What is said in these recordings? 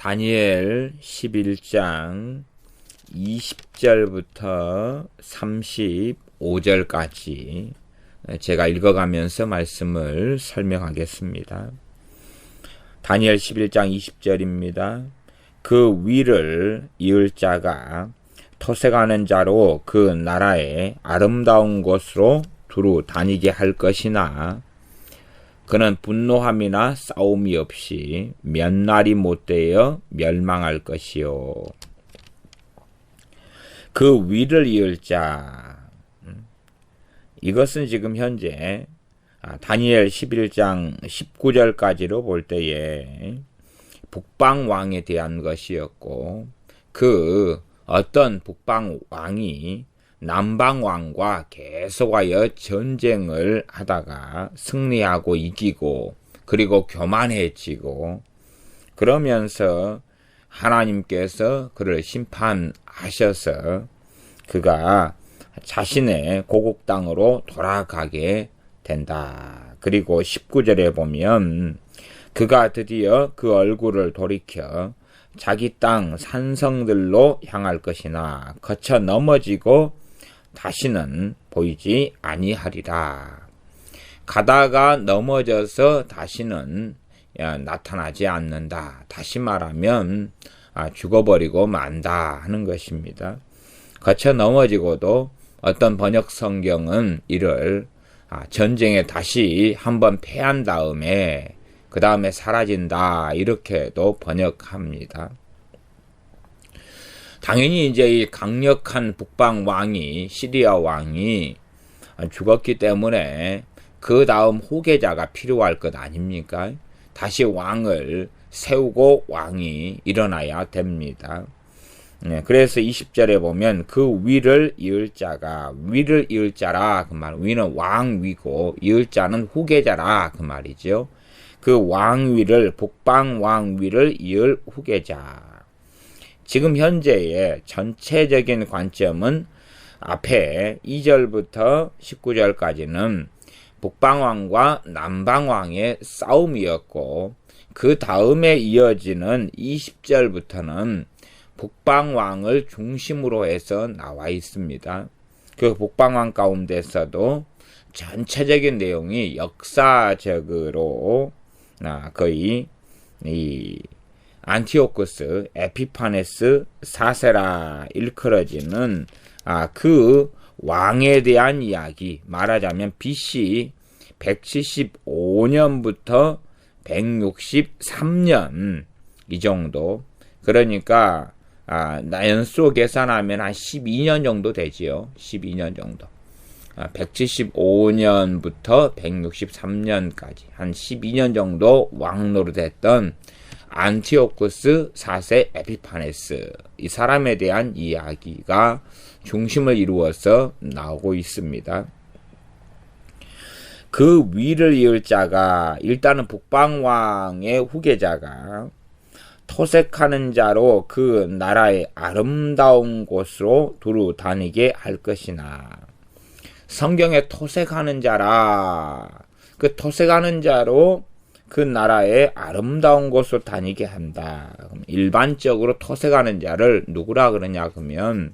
다니엘 11장 20절부터 35절까지 제가 읽어가면서 말씀을 설명하겠습니다. 다니엘 11장 20절입니다. 그 위를 이을 자가 토색하는 자로 그 나라의 아름다운 곳으로 두루 다니게 할 것이나 그는 분노함이나 싸움이 없이 몇 날이 못되어 멸망할 것이요. 그 위를 이을 자, 이것은 지금 현재 다니엘 11장 19절까지로 볼 때에 북방왕에 대한 것이었고, 그 어떤 북방왕이 남방왕과 계속하여 전쟁을 하다가 승리하고 이기고 그리고 교만해지고 그러면서 하나님께서 그를 심판하셔서 그가 자신의 고국 땅으로 돌아가게 된다. 그리고 19절에 보면 그가 드디어 그 얼굴을 돌이켜 자기 땅 산성들로 향할 것이나 거쳐 넘어지고 다시는 보이지 아니하리라. 가다가 넘어져서 다시는 나타나지 않는다. 다시 말하면 죽어버리고 만다 하는 것입니다. 거쳐 넘어지고도 어떤 번역 성경은 이를 전쟁에 다시 한번 패한 다음에 그 다음에 사라진다 이렇게도 번역합니다. 당연히 이제 이 강력한 북방 왕이 시리아 왕이 죽었기 때문에 그 다음 후계자가 필요할 것 아닙니까? 다시 왕을 세우고 왕이 일어나야 됩니다. 그래서 20절에 보면 그 위를 이을 자가 위를 이을 자라 그 말, 위는 왕위고 이을 자는 후계자라 그 말이죠. 그 왕위를 북방 왕위를 이을 후계자. 지금 현재의 전체적인 관점은 앞에 2절부터 19절까지는 북방왕과 남방왕의 싸움이었고 그 다음에 이어지는 20절부터는 북방왕을 중심으로 해서 나와 있습니다. 그 북방왕 가운데서도 전체적인 내용이 역사적으로 거의 이 안티오쿠스, 에피파네스, 사세라 일컬어지는 그 왕에 대한 이야기, 말하자면 BC 175년부터 163년 이 정도. 그러니까 연수 계산하면 한 12년 정도 되지요. 12년 정도. 175년부터 163년까지 한 12년 정도 왕 노릇했던 안티오쿠스 4세 에피파네스, 이 사람에 대한 이야기가 중심을 이루어서 나오고 있습니다. 그 위를 이을 자가 일단은 북방왕의 후계자가 토색하는 자로 그 나라의 아름다운 곳으로 두루 다니게 할 것이나, 성경에 토색하는 자라, 그 토색하는 자로 그 나라의 아름다운 곳으로 다니게 한다. 일반적으로 토색하는 자를 누구라 그러냐 그러면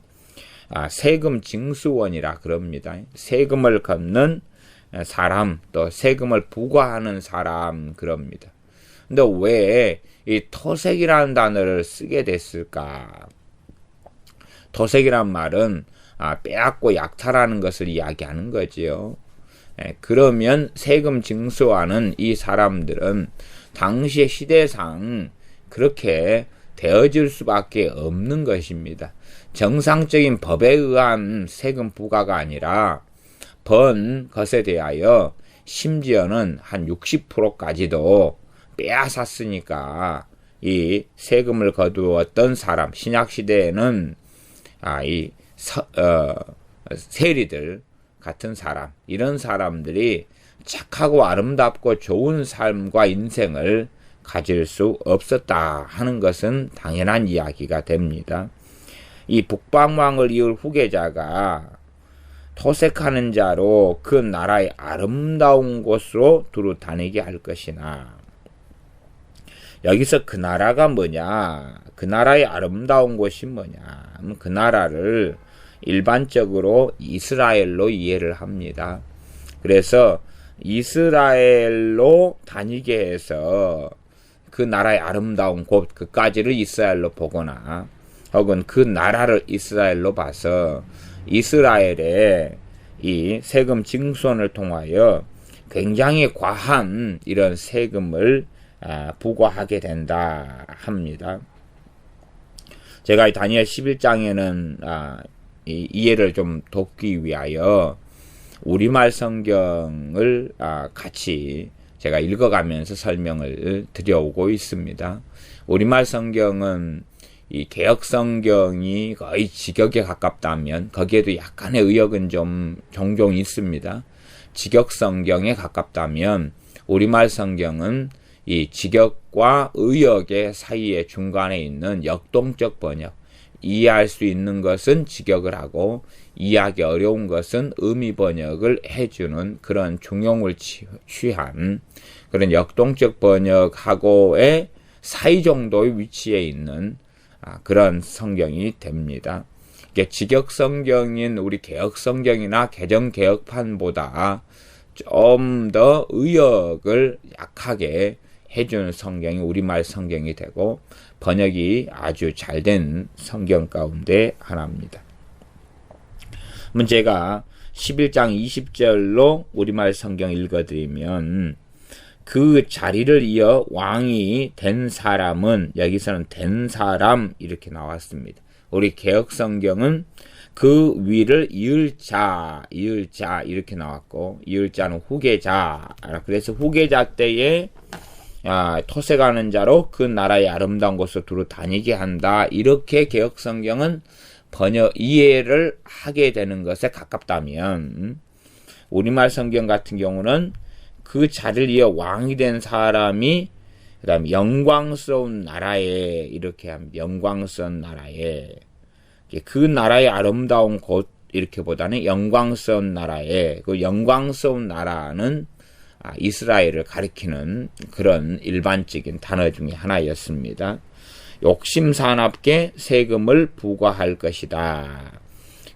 세금 징수원이라 그럽니다. 세금을 걷는 사람, 또 세금을 부과하는 사람 그럽니다. 근데 왜 이 토색이라는 단어를 쓰게 됐을까? 토색이란 말은 빼앗고 약탈하는 것을 이야기하는 거지요. 그러면 세금 징수하는 이 사람들은 당시의 시대상 그렇게 되어질 수밖에 없는 것입니다. 정상적인 법에 의한 세금 부과가 아니라 번 것에 대하여 심지어는 한 60%까지도 빼앗았으니까 이 세금을 거두었던 사람, 신약시대에는 세리들 같은 사람, 이런 사람들이 착하고 아름답고 좋은 삶과 인생을 가질 수 없었다 하는 것은 당연한 이야기가 됩니다. 이 북방왕을 이을 후계자가 토색하는 자로 그 나라의 아름다운 곳으로 두루 다니게 할 것이나, 여기서 그 나라가 뭐냐? 그 나라의 아름다운 곳이 뭐냐? 그 나라를 일반적으로 이스라엘로 이해를 합니다. 그래서 이스라엘로 다니게 해서 그 나라의 아름다운 곳, 그까지를 이스라엘로 보거나 혹은 그 나라를 이스라엘로 봐서 이스라엘의 이 세금 징수원을 통하여 굉장히 과한 이런 세금을 부과하게 된다 합니다. 제가 다니엘 11장에는 이해를 좀 돕기 위하여 우리말 성경을 같이 제가 읽어가면서 설명을 드려오고 있습니다. 우리말 성경은 이 개역 성경이 거의 직역에 가깝다면 거기에도 약간의 의역은 좀 종종 있습니다. 직역 성경에 가깝다면 우리말 성경은 이 직역과 의역의 사이에 중간에 있는 역동적 번역, 이해할 수 있는 것은 직역을 하고 이해하기 어려운 것은 의미 번역을 해주는 그런 중용을 취한 그런 역동적 번역하고의 사이 정도의 위치에 있는 그런 성경이 됩니다. 이게 직역 성경인 우리 개역 성경이나 개정 개역판보다 좀 더 의역을 약하게 해주는 성경이 우리말 성경이 되고 번역이 아주 잘된 성경 가운데 하나입니다. 제가 11장 20절로 우리말 성경 읽어드리면 그 자리를 이어 왕이 된 사람은 여기서는 된 사람 이렇게 나왔습니다. 우리 개역 성경은 그 위를 이을 자 이렇게 나왔고 이을 자는 후계자. 그래서 후계자 때에 토색하는 자로 그 나라의 아름다운 곳으로 두루 다니게 한다. 이렇게 개역 성경은 번역 이해를 하게 되는 것에 가깝다면 우리말 성경 같은 경우는 그 자리를 이어 왕이 된 사람이 그다음에 영광스러운 나라에 이렇게 하면 영광스러운 나라에 그 나라의 아름다운 곳 이렇게 보다는 영광스러운 나라에 그 영광스러운 나라는 이스라엘을 가리키는 그런 일반적인 단어 중에 하나였습니다. 욕심사납게 세금을 부과할 것이다.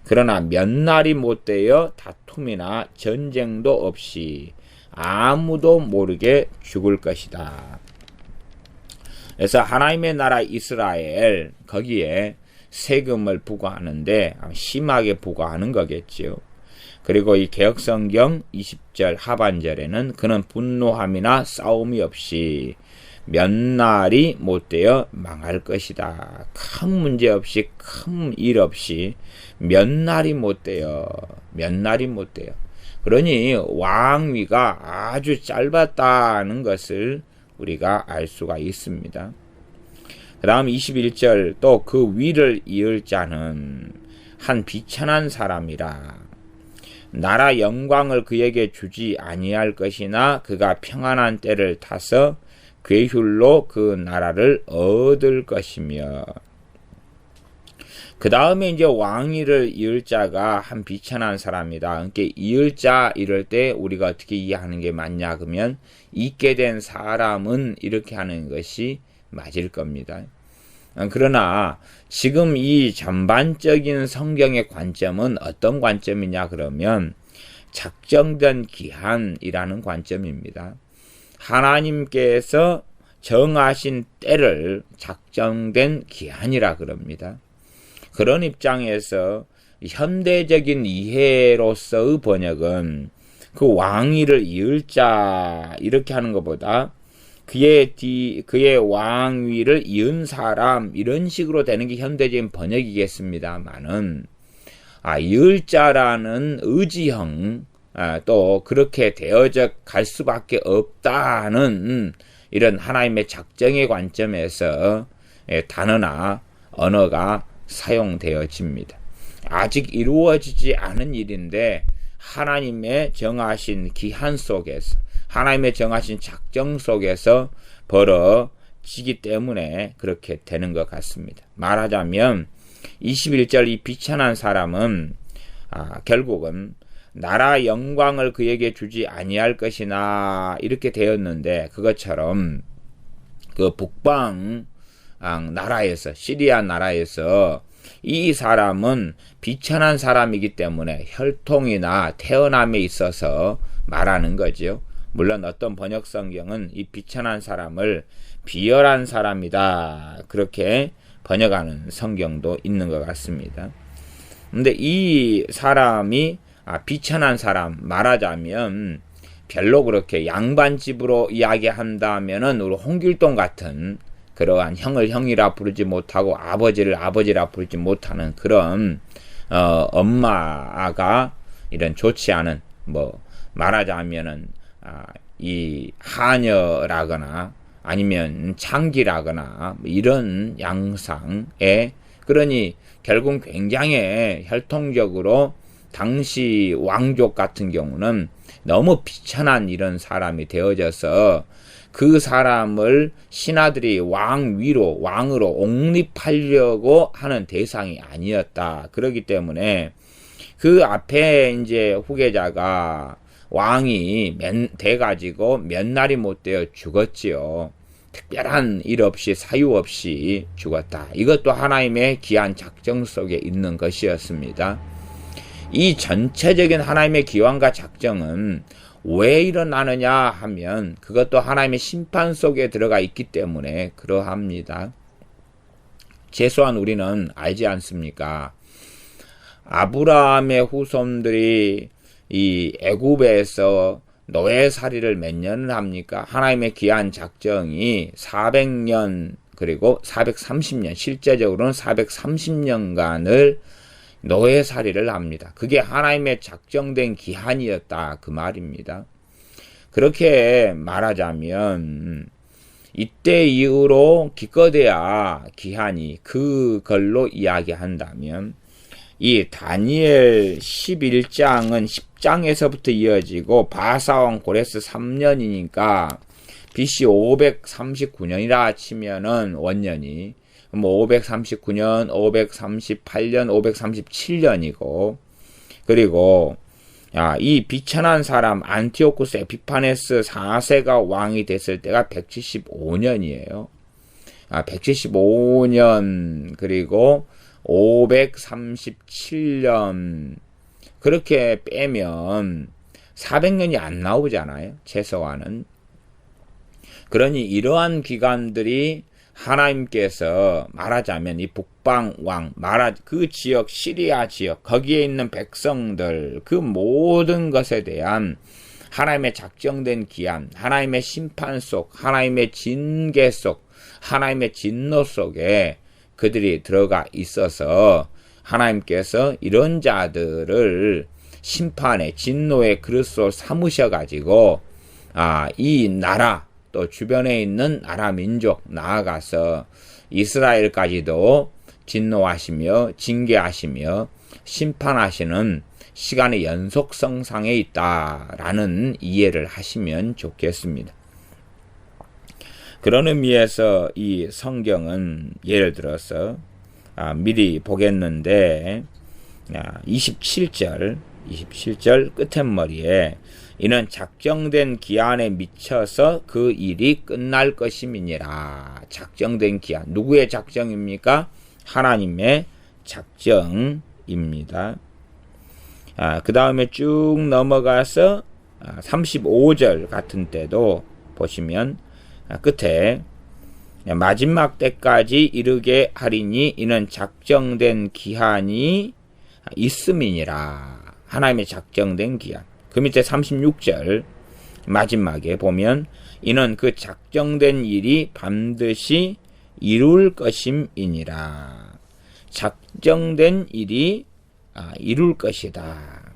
그러나 몇 날이 못되어 다툼이나 전쟁도 없이 아무도 모르게 죽을 것이다. 그래서 하나님의 나라 이스라엘 거기에 세금을 부과하는데 심하게 부과하는 거겠지요. 그리고 이 개역성경 20절 하반절에는 그는 분노함이나 싸움이 없이 몇 날이 못되어 망할 것이다. 큰 문제 없이 큰 일 없이 몇 날이 못되어 그러니 왕위가 아주 짧았다는 것을 우리가 알 수가 있습니다. 그 다음 21절 또 그 위를 이을 자는 한 비천한 사람이라 나라 영광을 그에게 주지 아니할 것이나 그가 평안한 때를 타서 괴휼로 그 나라를 얻을 것이며 그 다음에 이제 왕위를 이을 자가 한 비천한 사람이다. 그러니까 이을 자 이럴 때 우리가 어떻게 이해하는 게 맞냐 그러면 있게 된 사람은 이렇게 하는 것이 맞을 겁니다. 그러나 지금 이 전반적인 성경의 관점은 어떤 관점이냐 그러면 작정된 기한이라는 관점입니다. 하나님께서 정하신 때를 작정된 기한이라 그럽니다. 그런 입장에서 현대적인 이해로서의 번역은 그 왕위를 이을 자 이렇게 하는 것보다 그의 왕위를 이은 사람 이런 식으로 되는 게 현대적인 번역이겠습니다만은 이을 자라는 의지형 또 그렇게 되어져 갈 수밖에 없다는 이런 하나님의 작정의 관점에서 단어나 언어가 사용되어집니다. 아직 이루어지지 않은 일인데 하나님의 정하신 기한 속에서 하나님의 정하신 작정 속에서 벌어지기 때문에 그렇게 되는 것 같습니다. 말하자면 21절 이 비천한 사람은 결국은 나라 영광을 그에게 주지 아니할 것이나 이렇게 되었는데 그것처럼 그 북방 나라에서, 시리아 나라에서 이 사람은 비천한 사람이기 때문에 혈통이나 태어남에 있어서 말하는 거죠. 물론 어떤 번역 성경은 이 비천한 사람을 비열한 사람이다, 그렇게 번역하는 성경도 있는 것 같습니다. 근데 이 사람이 비천한 사람, 말하자면 별로 그렇게 양반집으로 이야기한다면은 우리 홍길동 같은 그러한 형을 형이라 부르지 못하고 아버지를 아버지라 부르지 못하는 그런 엄마가 이런 좋지 않은, 뭐 말하자면은 이 하녀라거나 아니면 창기라거나 이런 양상에, 그러니 결국 굉장히 혈통적으로 당시 왕족 같은 경우는 너무 비천한 이런 사람이 되어져서 그 사람을 신하들이 왕으로 옹립하려고 하는 대상이 아니었다. 그렇기 때문에 그 앞에 이제 후계자가 왕이 돼가지고 몇 날이 못 되어 죽었지요. 특별한 일 없이 사유 없이 죽었다. 이것도 하나님의 기한 작정 속에 있는 것이었습니다. 이 전체적인 하나님의 기원과 작정은 왜 일어나느냐 하면 그것도 하나님의 심판 속에 들어가 있기 때문에 그러합니다. 최소한 우리는 알지 않습니까? 아브라함의 후손들이 이 애굽에서 노예살이를 몇 년을 합니까? 하나님의 기한 작정이 400년 그리고 430년, 실제적으로는 430년간을 노예살이를 합니다. 그게 하나님의 작정된 기한이었다, 그 말입니다. 그렇게 말하자면 이때 이후로 기껏해야 기한이 그걸로 이야기한다면 이 다니엘 11장은 10장에서부터 이어지고 바사왕 고레스 3년이니까 BC 539년이라 치면은 원년이 539년, 538년, 537년이고, 그리고 이 비천한 사람 안티오쿠스 에피파네스 4세가 왕이 됐을 때가 175년이에요. 175년 그리고 537년 그렇게 빼면 400년이 안 나오잖아요. 최소한은. 그러니 이러한 기간들이 하나님께서 말하자면 이 북방왕, 그 지역, 시리아 지역, 거기에 있는 백성들, 그 모든 것에 대한 하나님의 작정된 기한, 하나님의 심판 속, 하나님의 징계 속, 하나님의 진노 속에 그들이 들어가 있어서 하나님께서 이런 자들을 심판의 진노의 그릇으로 삼으셔가지고 이 나라, 또 주변에 있는 나라 민족, 나아가서 이스라엘까지도 진노하시며 징계하시며 심판하시는 시간의 연속성상에 있다라는 이해를 하시면 좋겠습니다. 그런 의미에서 이 성경은 예를 들어서 미리 보겠는데 27절 끝머리에 이는 작정된 기한에 미쳐서 그 일이 끝날 것임이니라. 작정된 기한. 누구의 작정입니까? 하나님의 작정입니다. 그 다음에 쭉 넘어가서 35절 같은 때도 보시면 끝에 마지막 때까지 이르게 하리니 이는 작정된 기한이 있음이니라. 하나님의 작정된 기한. 그 밑에 36절 마지막에 보면 이는 그 작정된 일이 반드시 이룰 것임이니라. 작정된 일이 이룰 것이다.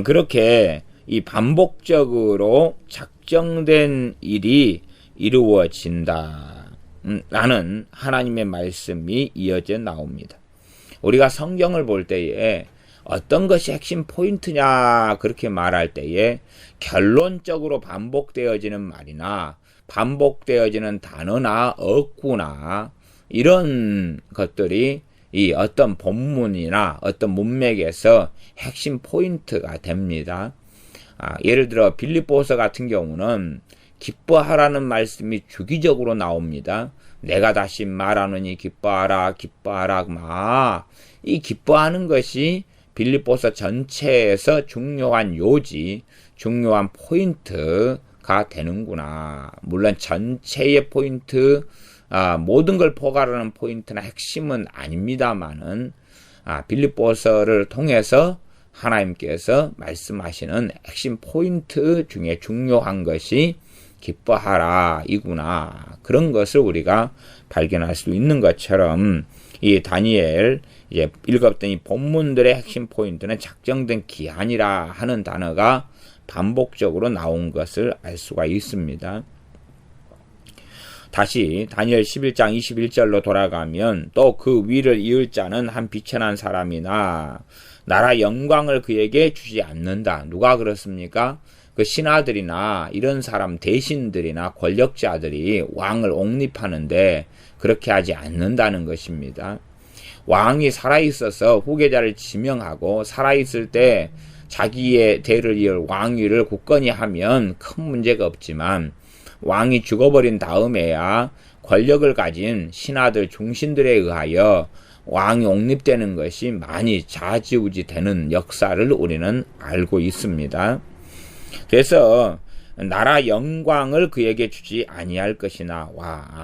그렇게 이 반복적으로 작정된 일이 이루어진다 라는 하나님의 말씀이 이어져 나옵니다. 우리가 성경을 볼 때에 어떤 것이 핵심 포인트냐 그렇게 말할 때에 결론적으로 반복되어지는 말이나 반복되어지는 단어나 어구나 이런 것들이 이 어떤 본문이나 어떤 문맥에서 핵심 포인트가 됩니다. 예를 들어 빌립보서 같은 경우는 기뻐하라는 말씀이 주기적으로 나옵니다. 내가 다시 말하노니 기뻐하라, 기뻐하라. 이 기뻐하는 것이 빌립보서 전체에서 중요한 요지, 중요한 포인트가 되는구나. 물론 전체의 포인트, 모든 걸 포괄하는 포인트나 핵심은 아닙니다만은, 빌립보서를 통해서 하나님께서 말씀하시는 핵심 포인트 중에 중요한 것이 기뻐하라 이구나. 그런 것을 우리가 발견할 수 있는 것처럼 이 다니엘 이제 읽었더니 본문들의 핵심 포인트는 작정된 기한이라 하는 단어가 반복적으로 나온 것을 알 수가 있습니다. 다시 다니엘 11장 21절로 돌아가면 또 그 위를 이을 자는 한 비천한 사람이나 나라 영광을 그에게 주지 않는다. 누가 그렇습니까? 그 신하들이나 이런 사람 대신들이나 권력자들이 왕을 옹립하는데 그렇게 하지 않는다는 것입니다. 왕이 살아있어서 후계자를 지명하고 살아있을 때 자기의 대를 이을 왕위를 굳건히 하면 큰 문제가 없지만 왕이 죽어버린 다음에야 권력을 가진 신하들 중신들에 의하여 왕이 옹립되는 것이 많이 좌지우지 되는 역사를 우리는 알고 있습니다. 그래서 나라 영광을 그에게 주지 아니할 것이나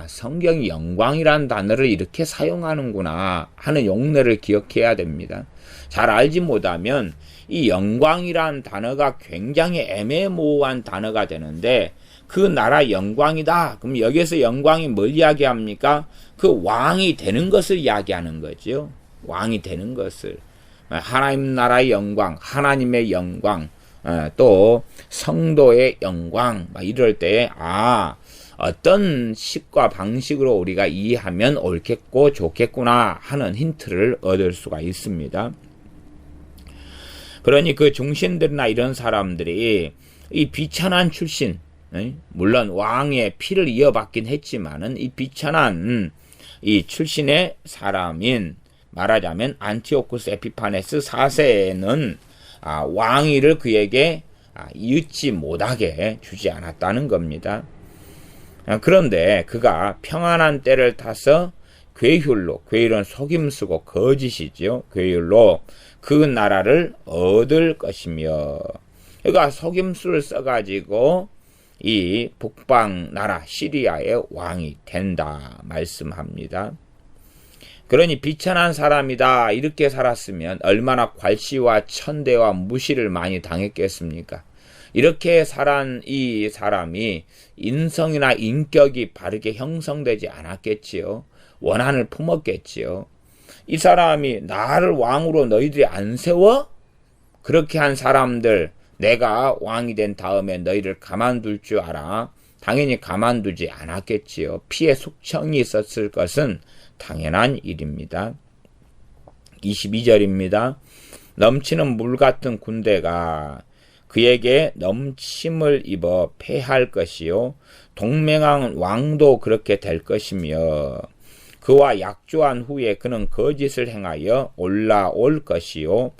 성경이 영광이란 단어를 이렇게 사용하는구나 하는 용례를 기억해야 됩니다. 잘 알지 못하면 이 영광이란 단어가 굉장히 애매모호한 단어가 되는데 그 나라 영광이다. 그럼 여기서 영광이 뭘 이야기합니까? 그 왕이 되는 것을 이야기하는 거죠. 왕이 되는 것을. 하나님 나라의 영광, 하나님의 영광, 또 성도의 영광 이럴 때 어떤 식과 방식으로 우리가 이해하면 옳겠고 좋겠구나 하는 힌트를 얻을 수가 있습니다. 그러니 그 중신들이나 이런 사람들이 이 비천한 출신, 물론 왕의 피를 이어받긴 했지만은 이 비천한 이 출신의 사람인 말하자면 안티오쿠스 에피파네스 4세는 왕위를 그에게 이윽지 못하게 주지 않았다는 겁니다. 그런데 그가 평안한 때를 타서 괴율은 속임수고 거짓이죠. 괴율로 그 나라를 얻을 것이며, 그러니까 속임수를 써가지고 이 북방 나라 시리아의 왕이 된다 말씀합니다. 그러니 비천한 사람이다 이렇게 살았으면 얼마나 괄시와 천대와 무시를 많이 당했겠습니까? 이렇게 살한 이 사람이 인성이나 인격이 바르게 형성되지 않았겠지요. 원한을 품었겠지요. 이 사람이 나를 왕으로 너희들이 안 세워? 그렇게 한 사람들, 내가 왕이 된 다음에 너희를 가만둘 줄 알아? 당연히 가만두지 않았겠지요. 피해 숙청이 있었을 것은 당연한 일입니다. 22절입니다. 넘치는 물 같은 군대가 그에게 넘침을 입어 패할 것이요 동맹한 왕도 그렇게 될 것이며 그와 약조한 후에 그는 거짓을 행하여 올라올 것이요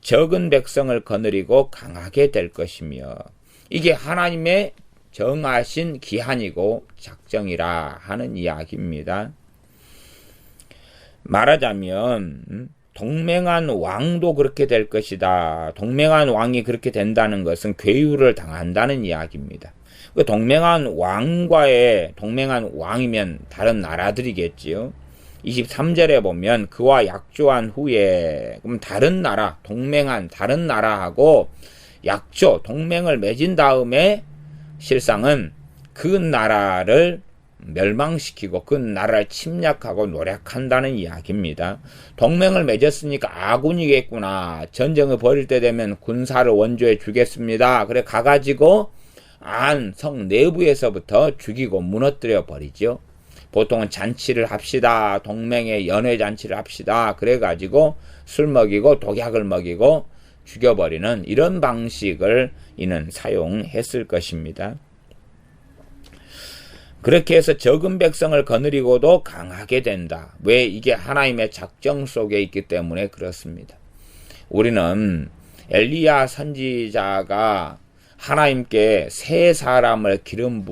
적은 백성을 거느리고 강하게 될 것이며, 이게 하나님의 정하신 기한이고 작정이라 하는 이야기입니다. 말하자면 동맹한 왕도 그렇게 될 것이다. 동맹한 왕이 그렇게 된다는 것은 괴유를 당한다는 이야기입니다. 그 동맹한 왕이면 다른 나라들이겠지요. 23절에 보면 그와 약조한 후에, 그럼 다른 나라, 동맹한 다른 나라하고 약조, 동맹을 맺은 다음에 실상은 그 나라를 멸망시키고 그 나라를 침략하고 노략한다는 이야기입니다. 동맹을 맺었으니까 아군이겠구나. 전쟁을 벌일 때 되면 군사를 원조해 주겠습니다. 그래 가가지고 성 내부에서부터 죽이고 무너뜨려 버리죠. 보통은 잔치를 합시다. 동맹의 연회 잔치를 합시다. 그래가지고 술 먹이고 독약을 먹이고 죽여버리는 이런 방식을 이는 사용했을 것입니다. 그렇게 해서 적은 백성을 거느리고도 강하게 된다. 왜? 이게 하나님의 작정 속에 있기 때문에 그렇습니다. 우리는 엘리야 선지자가 하나님께 새 사람을 기름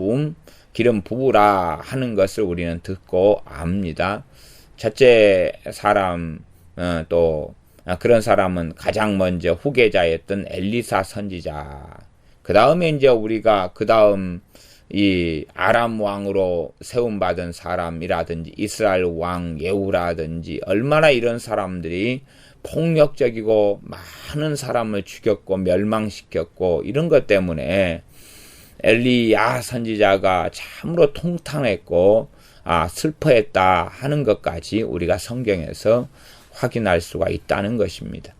부으라 하는 것을 우리는 듣고 압니다. 첫째 사람, 또 그런 사람은 가장 먼저 후계자였던 엘리사 선지자. 그 다음에 이제 우리가 그 다음 이 아람 왕으로 세움받은 사람이라든지 이스라엘 왕 예후라든지 얼마나 이런 사람들이 폭력적이고 많은 사람을 죽였고 멸망시켰고 이런 것 때문에 엘리야 선지자가 참으로 통탄했고 슬퍼했다 하는 것까지 우리가 성경에서 확인할 수가 있다는 것입니다.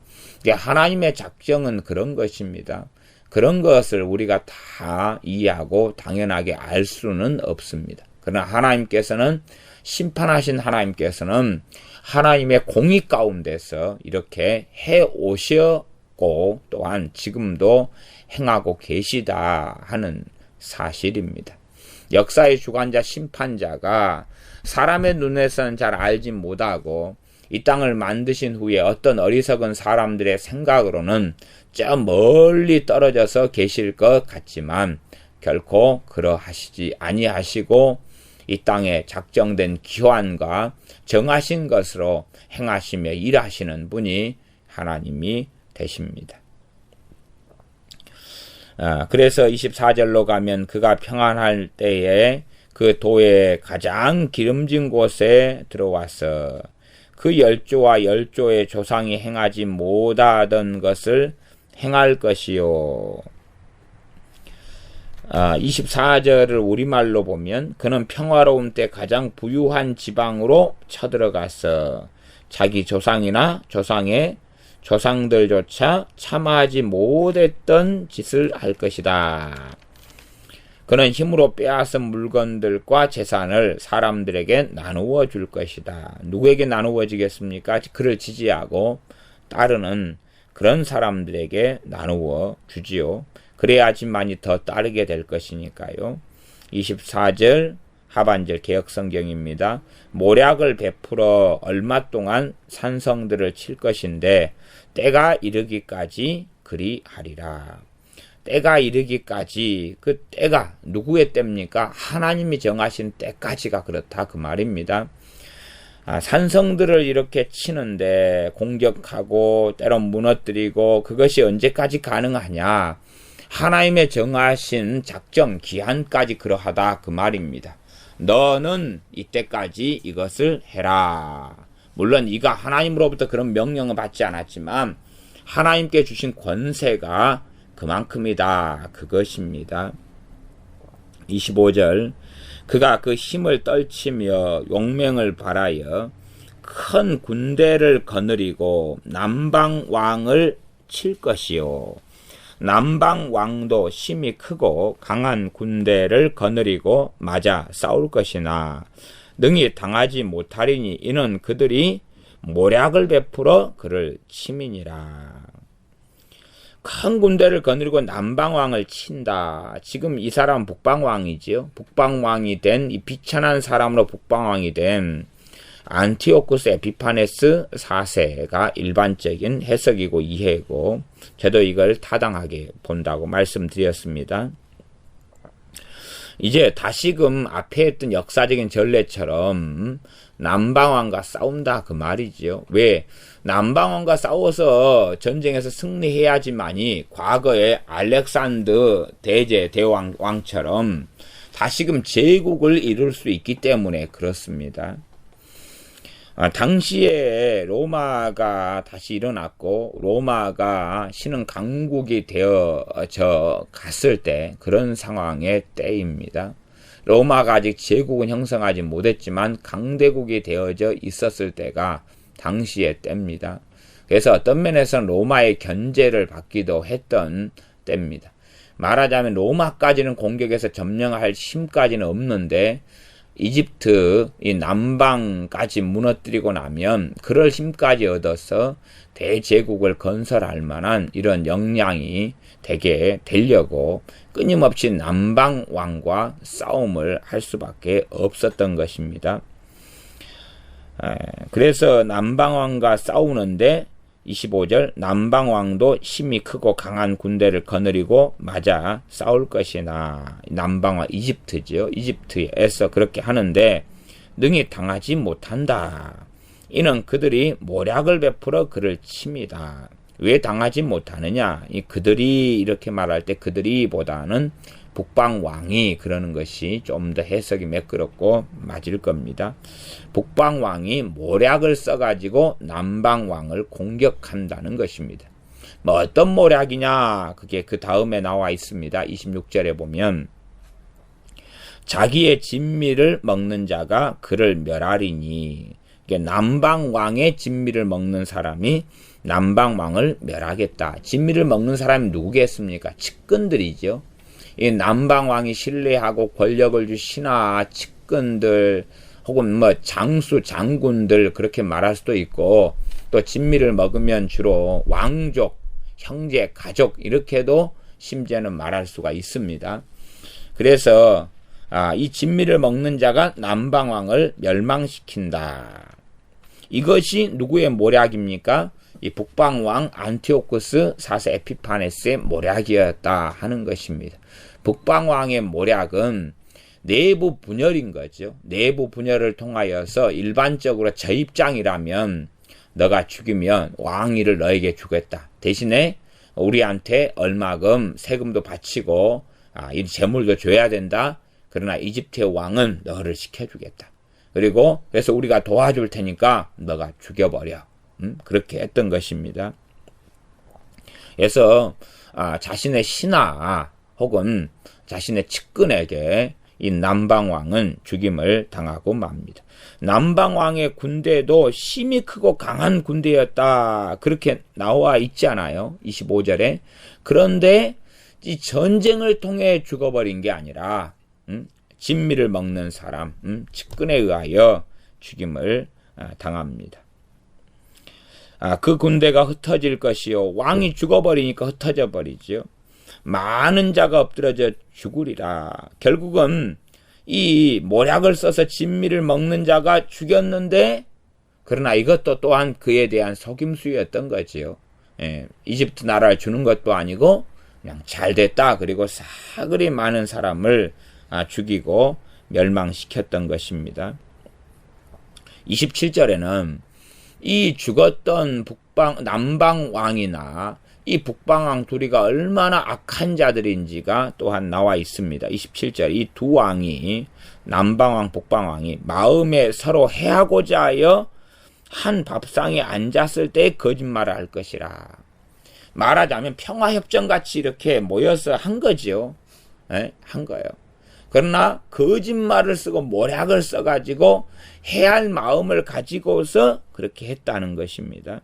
하나님의 작정은 그런 것입니다. 그런 것을 우리가 다 이해하고 당연하게 알 수는 없습니다. 그러나 하나님께서는 심판하신 하나님께서는 하나님의 공의 가운데서 이렇게 해 오셨고 또한 지금도 행하고 계시다 하는 사실입니다. 역사의 주관자 심판자가 사람의 눈에서는 잘 알지 못하고 이 땅을 만드신 후에 어떤 어리석은 사람들의 생각으로는 저 멀리 떨어져서 계실 것 같지만 결코 그러하시지 아니하시고 이 땅에 작정된 기환과 정하신 것으로 행하시며 일하시는 분이 하나님이 되십니다. 그래서 24절로 가면 그가 평안할 때에 그 도의 가장 기름진 곳에 들어와서 그 열조와 열조의 조상이 행하지 못하던 것을 행할 것이요. 24절을 우리말로 보면 그는 평화로움 때 가장 부유한 지방으로 쳐들어가서 자기 조상이나 조상의 조상들조차 참아하지 못했던 짓을 할 것이다. 그는 힘으로 빼앗은 물건들과 재산을 사람들에게 나누어 줄 것이다. 누구에게 나누어지겠습니까? 그를 지지하고 따르는 그런 사람들에게 나누어 주지요. 그래야지만이 더 따르게 될 것이니까요. 24절 하반절 개역성경입니다. 모략을 베풀어 얼마 동안 산성들을 칠 것인데 때가 이르기까지 그리하리라. 때가 이르기까지, 그 때가 누구의 때입니까? 하나님이 정하신 때까지가 그렇다 그 말입니다. 산성들을 이렇게 치는데 공격하고 때로 무너뜨리고 그것이 언제까지 가능하냐? 하나님의 정하신 작정 기한까지 그러하다 그 말입니다. 너는 이때까지 이것을 해라. 물론 이가 하나님으로부터 그런 명령을 받지 않았지만 하나님께 주신 권세가 그만큼이다 그것입니다. 25절 그가 그 힘을 떨치며 용맹을 발하여 큰 군대를 거느리고 남방 왕을 칠 것이요. 남방 왕도 힘이 크고 강한 군대를 거느리고 맞아 싸울 것이나 능히 당하지 못하리니 이는 그들이 모략을 베풀어 그를 침이니라. 큰 군대를 거느리고 남방왕을 친다. 지금 이 사람은 북방왕이지요. 북방왕이 된 이 비천한 사람으로 북방왕이 된 안티오쿠스 에피파네스 4세가 일반적인 해석이고 이해고 저도 이걸 타당하게 본다고 말씀드렸습니다. 이제 다시금 앞에 했던 역사적인 전례처럼 남방왕과 싸운다 그 말이지요. 왜? 남방왕과 싸워서 전쟁에서 승리해야지만이 과거의 알렉산더 대제 대왕처럼 다시금 제국을 이룰 수 있기 때문에 그렇습니다. 당시에 로마가 다시 일어났고 로마가 신흥 강국이 되어져 갔을 때 그런 상황의 때입니다. 로마가 아직 제국은 형성하지 못했지만 강대국이 되어져 있었을 때가 당시의 때입니다. 그래서 어떤 면에서는 로마의 견제를 받기도 했던 때입니다. 말하자면 로마까지는 공격해서 점령할 힘까지는 없는데 이집트 이 남방까지 무너뜨리고 나면 그럴 힘까지 얻어서 대제국을 건설할 만한 이런 역량이 되게 되려고 끊임없이 남방 왕과 싸움을 할 수밖에 없었던 것입니다. 그래서 남방 왕과 싸우는데 25절 남방왕도 힘이 크고 강한 군대를 거느리고 맞아 싸울 것이나 남방왕 이집트죠. 이집트에서 그렇게 하는데 능히 당하지 못한다. 이는 그들이 모략을 베풀어 그를 칩니다. 왜 당하지 못하느냐? 이 그들이 이렇게 말할 때 그들이 보다는 북방왕이 그러는 것이 좀 더 해석이 매끄럽고 맞을 겁니다. 북방왕이 모략을 써가지고 남방왕을 공격한다는 것입니다. 뭐 어떤 모략이냐? 그게 그 다음에 나와 있습니다. 26절에 보면 자기의 진미를 먹는 자가 그를 멸하리니 남방왕의 진미를 먹는 사람이 남방왕을 멸하겠다. 진미를 먹는 사람이 누구겠습니까? 측근들이죠. 이 남방왕이 신뢰하고 권력을 주 신하, 측근들 혹은 뭐 장수, 장군들 그렇게 말할 수도 있고 또 진미를 먹으면 주로 왕족, 형제, 가족 이렇게도 심지어는 말할 수가 있습니다. 그래서 이 진미를 먹는 자가 남방왕을 멸망시킨다. 이것이 누구의 모략입니까? 이 북방왕 안티오쿠스 4세 에피파네스의 모략이었다 하는 것입니다. 북방왕의 모략은 내부 분열인 거죠. 내부 분열을 통하여서 일반적으로 저 입장이라면 너가 죽이면 왕위를 너에게 주겠다. 대신에 우리한테 얼마금 세금도 바치고 이 재물도 줘야 된다. 그러나 이집트의 왕은 너를 시켜주겠다. 그리고 그래서 우리가 도와줄 테니까 너가 죽여버려. 그렇게 했던 것입니다. 그래서 자신의 신하 혹은 자신의 측근에게 이 남방왕은 죽임을 당하고 맙니다. 남방왕의 군대도 힘이 크고 강한 군대였다. 그렇게 나와 있잖아요. 25절에. 그런데 이 전쟁을 통해 죽어버린 게 아니라 진미를 먹는 사람, 측근에 의하여 죽임을 당합니다. 그 군대가 흩어질 것이요. 왕이 죽어버리니까 흩어져 버리죠. 많은 자가 엎드러져 죽으리라. 결국은 이 모략을 써서 진미를 먹는 자가 죽였는데 그러나 이것도 또한 그에 대한 속임수였던 거지요. 이집트 나라를 주는 것도 아니고 그냥 잘 됐다. 그리고 사그리 많은 사람을 죽이고 멸망시켰던 것입니다. 27절에는 이 죽었던 남방 왕이나 이 북방 왕 둘이가 얼마나 악한 자들인지가 또한 나와 있습니다. 27절 이 두 왕이 남방 왕, 북방 왕이 마음에 서로 해하고자 하여 한 밥상에 앉았을 때 거짓말을 할 것이라. 말하자면 평화협정같이 이렇게 모여서 한 거죠. 한 거예요. 그러나 거짓말을 쓰고 모략을 써가지고 해할 마음을 가지고서 그렇게 했다는 것입니다.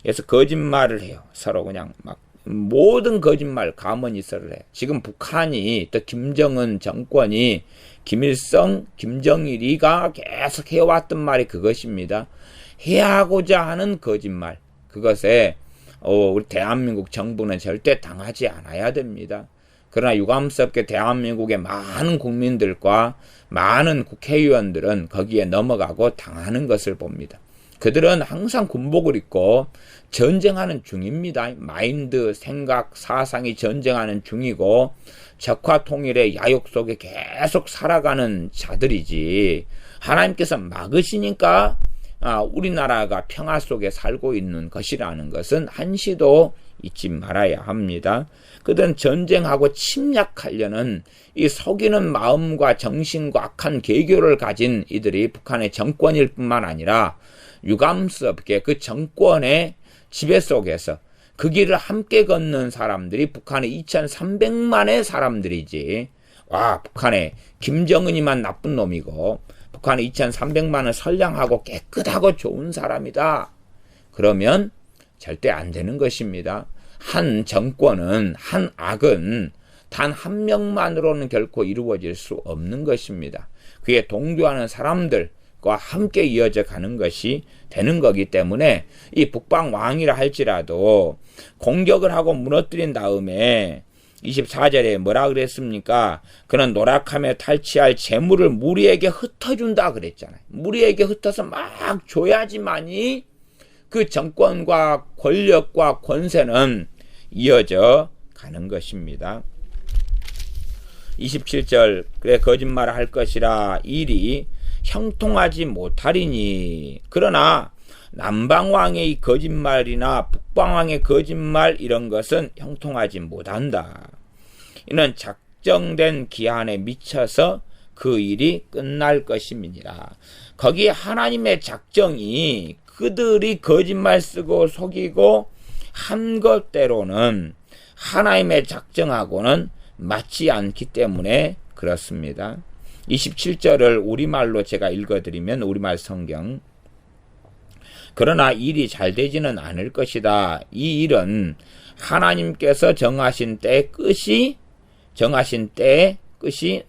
그래서 거짓말을 해요. 서로 그냥 막 모든 거짓말 가문이설을 해요. 지금 북한이 또 김정은 정권이 김일성, 김정일이가 계속 해왔던 말이 그것입니다. 해하고자 하는 거짓말. 그것에 우리 대한민국 정부는 절대 당하지 않아야 됩니다. 그러나 유감스럽게 대한민국의 많은 국민들과 많은 국회의원들은 거기에 넘어가고 당하는 것을 봅니다. 그들은 항상 군복을 입고 전쟁하는 중입니다. 마인드, 생각, 사상이 전쟁하는 중이고 적화 통일의 야욕 속에 계속 살아가는 자들이지 하나님께서 막으시니까 우리나라가 평화 속에 살고 있는 것이라는 것은 한시도 잊지 말아야 합니다. 그들은 전쟁하고 침략하려는 이 속이는 마음과 정신과 악한 계교를 가진 이들이 북한의 정권일 뿐만 아니라 유감스럽게 그 정권의 지배 속에서 그 길을 함께 걷는 사람들이 북한의 2300만의 사람들이지. 북한의 김정은이만 나쁜 놈이고 북한의 2300만은 선량하고 깨끗하고 좋은 사람이다. 그러면 절대 안 되는 것입니다. 한 정권은, 한 악은 단 한 명만으로는 결코 이루어질 수 없는 것입니다. 그에 동조하는 사람들과 함께 이어져 가는 것이 되는 거기 때문에 이 북방 왕이라 할지라도 공격을 하고 무너뜨린 다음에 24절에 뭐라 그랬습니까? 그는 노력하며 탈취할 재물을 무리에게 흩어준다 그랬잖아요. 무리에게 흩어서 막 줘야지만이 그 정권과 권력과 권세는 이어져 가는 것입니다. 27절 그래 거짓말을 할 것이라 일이 형통하지 못하리니 그러나 남방왕의 거짓말이나 북방왕의 거짓말 이런 것은 형통하지 못한다. 이는 작정된 기한에 미쳐서 그 일이 끝날 것임이니라. 거기에 하나님의 작정이 그들이 거짓말 쓰고 속이고 한 것대로는 하나님의 작정하고는 맞지 않기 때문에 그렇습니다. 27절을 우리말로 제가 읽어드리면 우리말 성경 그러나 일이 잘 되지는 않을 것이다. 이 일은 하나님께서 정하신 때에 끝이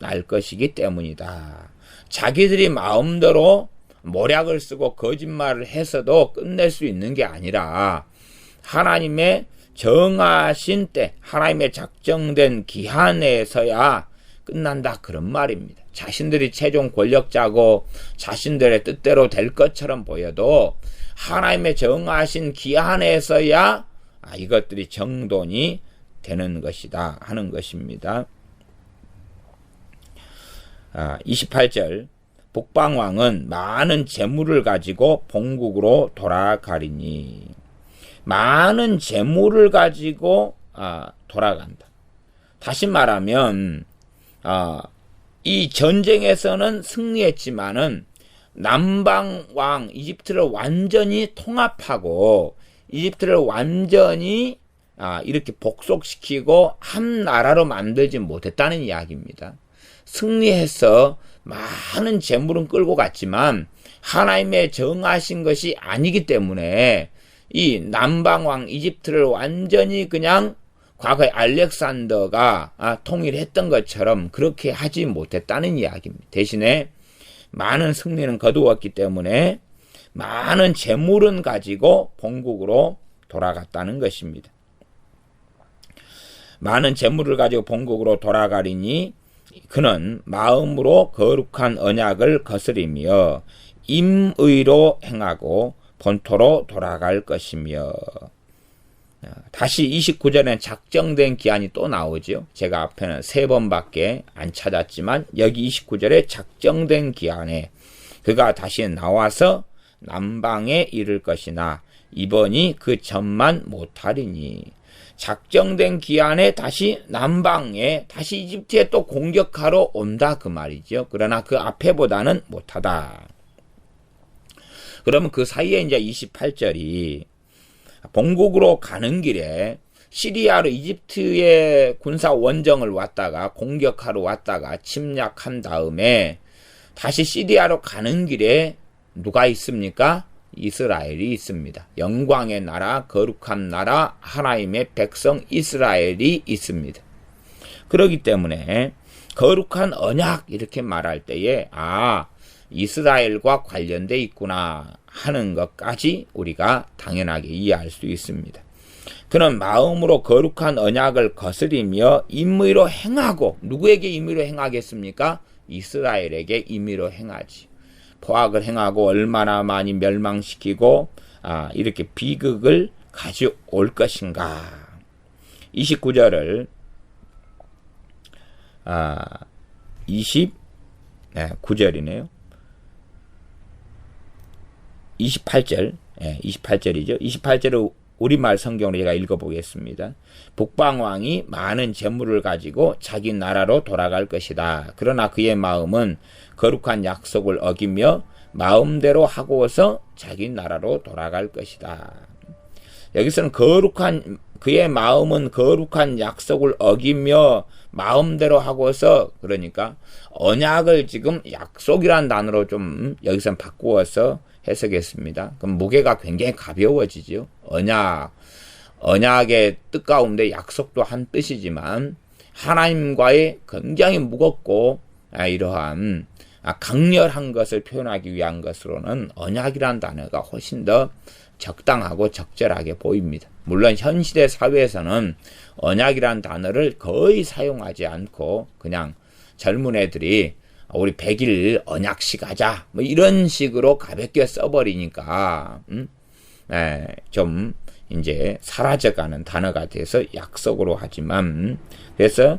날 것이기 때문이다. 자기들이 마음대로 모략을 쓰고 거짓말을 해서도 끝낼 수 있는 게 아니라 하나님의 정하신 때, 하나님의 작정된 기한에서야 끝난다 그런 말입니다. 자신들이 최종 권력자고 자신들의 뜻대로 될 것처럼 보여도 하나님의 정하신 기한에서야 이것들이 정돈이 되는 것이다 하는 것입니다. 28절 북방왕은 많은 재물을 가지고 본국으로 돌아가리니 많은 재물을 가지고 돌아간다. 다시 말하면 이 전쟁에서는 승리했지만은 남방왕 이집트를 완전히 통합하고 이집트를 완전히 이렇게 복속시키고 한 나라로 만들지 못했다는 이야기입니다. 승리해서 많은 재물은 끌고 갔지만 하나님의 정하신 것이 아니기 때문에 이 남방왕 이집트를 완전히 그냥 과거에 알렉산더가 통일했던 것처럼 그렇게 하지 못했다는 이야기입니다. 대신에 많은 승리는 거두었기 때문에 많은 재물은 가지고 본국으로 돌아갔다는 것입니다. 많은 재물을 가지고 본국으로 돌아가리니 그는 마음으로 거룩한 언약을 거스리며 임의로 행하고 본토로 돌아갈 것이며 다시 29절에 작정된 기한이 또 나오죠. 제가 앞에는 3번밖에 안 찾았지만 여기 29절에 작정된 기한에 그가 다시 나와서 남방에 이를 것이나 이번이 그 전만 못하리니 작정된 기한에 다시 남방에 다시 이집트에 또 공격하러 온다 그 말이죠. 그러나 그 앞에보다는 못하다. 그러면 그 사이에 이제 28절이 본국으로 가는 길에 시리아로 이집트의 군사 원정을 왔다가 공격하러 왔다가 침략한 다음에 다시 시리아로 가는 길에 누가 있습니까? 이스라엘이 있습니다. 영광의 나라, 거룩한 나라, 하나님의 백성 이스라엘이 있습니다. 그렇기 때문에 거룩한 언약 이렇게 말할 때에 이스라엘과 관련돼 있구나 하는 것까지 우리가 당연하게 이해할 수 있습니다. 그는 마음으로 거룩한 언약을 거스리며 임의로 행하고 누구에게 임의로 행하겠습니까? 이스라엘에게 임의로 행하지. 포악을 행하고 얼마나 많이 멸망시키고 이렇게 비극을 가져올 것인가. 29절을 29절이네요. 28절, 28절이죠. 28절을 우리말 성경으로 제가 읽어보겠습니다. 북방왕이 많은 재물을 가지고 자기 나라로 돌아갈 것이다. 그러나 그의 마음은 거룩한 약속을 어기며 마음대로 하고서 자기 나라로 돌아갈 것이다. 여기서는 그의 마음은 거룩한 약속을 어기며 마음대로 하고서 그러니까 언약을 지금 약속이란 단어로 좀 여기서 바꾸어서 해석했습니다. 그럼 무게가 굉장히 가벼워지죠. 언약의 뜻 가운데 약속도 한 뜻이지만 하나님과의 굉장히 무겁고 이러한 강렬한 것을 표현하기 위한 것으로는 언약이란 단어가 훨씬 더 적당하고 적절하게 보입니다. 물론 현 시대 사회에서는 언약이란 단어를 거의 사용하지 않고 그냥 젊은 애들이 우리 100일 언약식 하자 뭐 이런 식으로 가볍게 써버리니까 좀 이제 사라져가는 단어가 돼서 약속으로 하지만, 그래서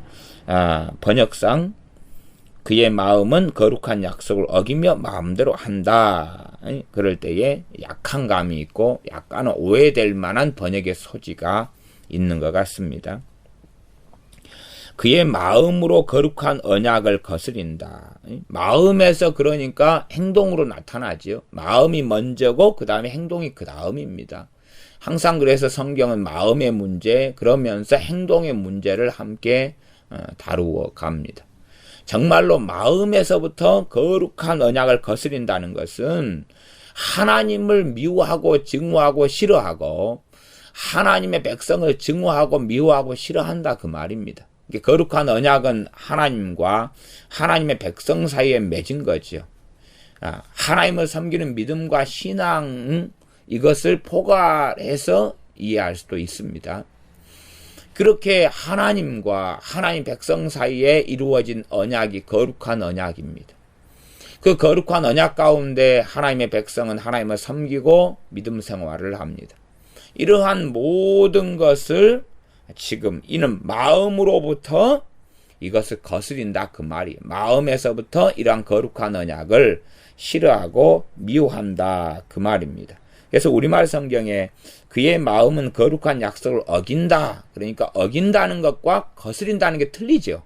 번역상 그의 마음은 거룩한 약속을 어기며 마음대로 한다. 그럴 때에 약한 감이 있고 약간은 오해될 만한 번역의 소지가 있는 것 같습니다. 그의 마음으로 거룩한 언약을 거스린다. 마음에서 그러니까 행동으로 나타나죠. 마음이 먼저고 그 다음에 행동이 그 다음입니다. 항상 그래서 성경은 마음의 문제 그러면서 행동의 문제를 함께 다루어 갑니다. 정말로 마음에서부터 거룩한 언약을 거스린다는 것은 하나님을 미워하고 증오하고 싫어하고 하나님의 백성을 증오하고 미워하고 싫어한다 그 말입니다. 거룩한 언약은 하나님과 하나님의 백성 사이에 맺은 거죠. 하나님을 섬기는 믿음과 신앙 이것을 포괄해서 이해할 수도 있습니다. 그렇게 하나님과 하나님 백성 사이에 이루어진 언약이 거룩한 언약입니다. 그 거룩한 언약 가운데 하나님의 백성은 하나님을 섬기고 믿음 생활을 합니다. 이러한 모든 것을 지금 이는 마음으로부터 이것을 거스린다 그 말이에요. 마음에서부터 이러한 거룩한 언약을 싫어하고 미워한다 그 말입니다. 그래서 우리말 성경에 그의 마음은 거룩한 약속을 어긴다. 그러니까 어긴다는 것과 거스린다는 게 틀리죠.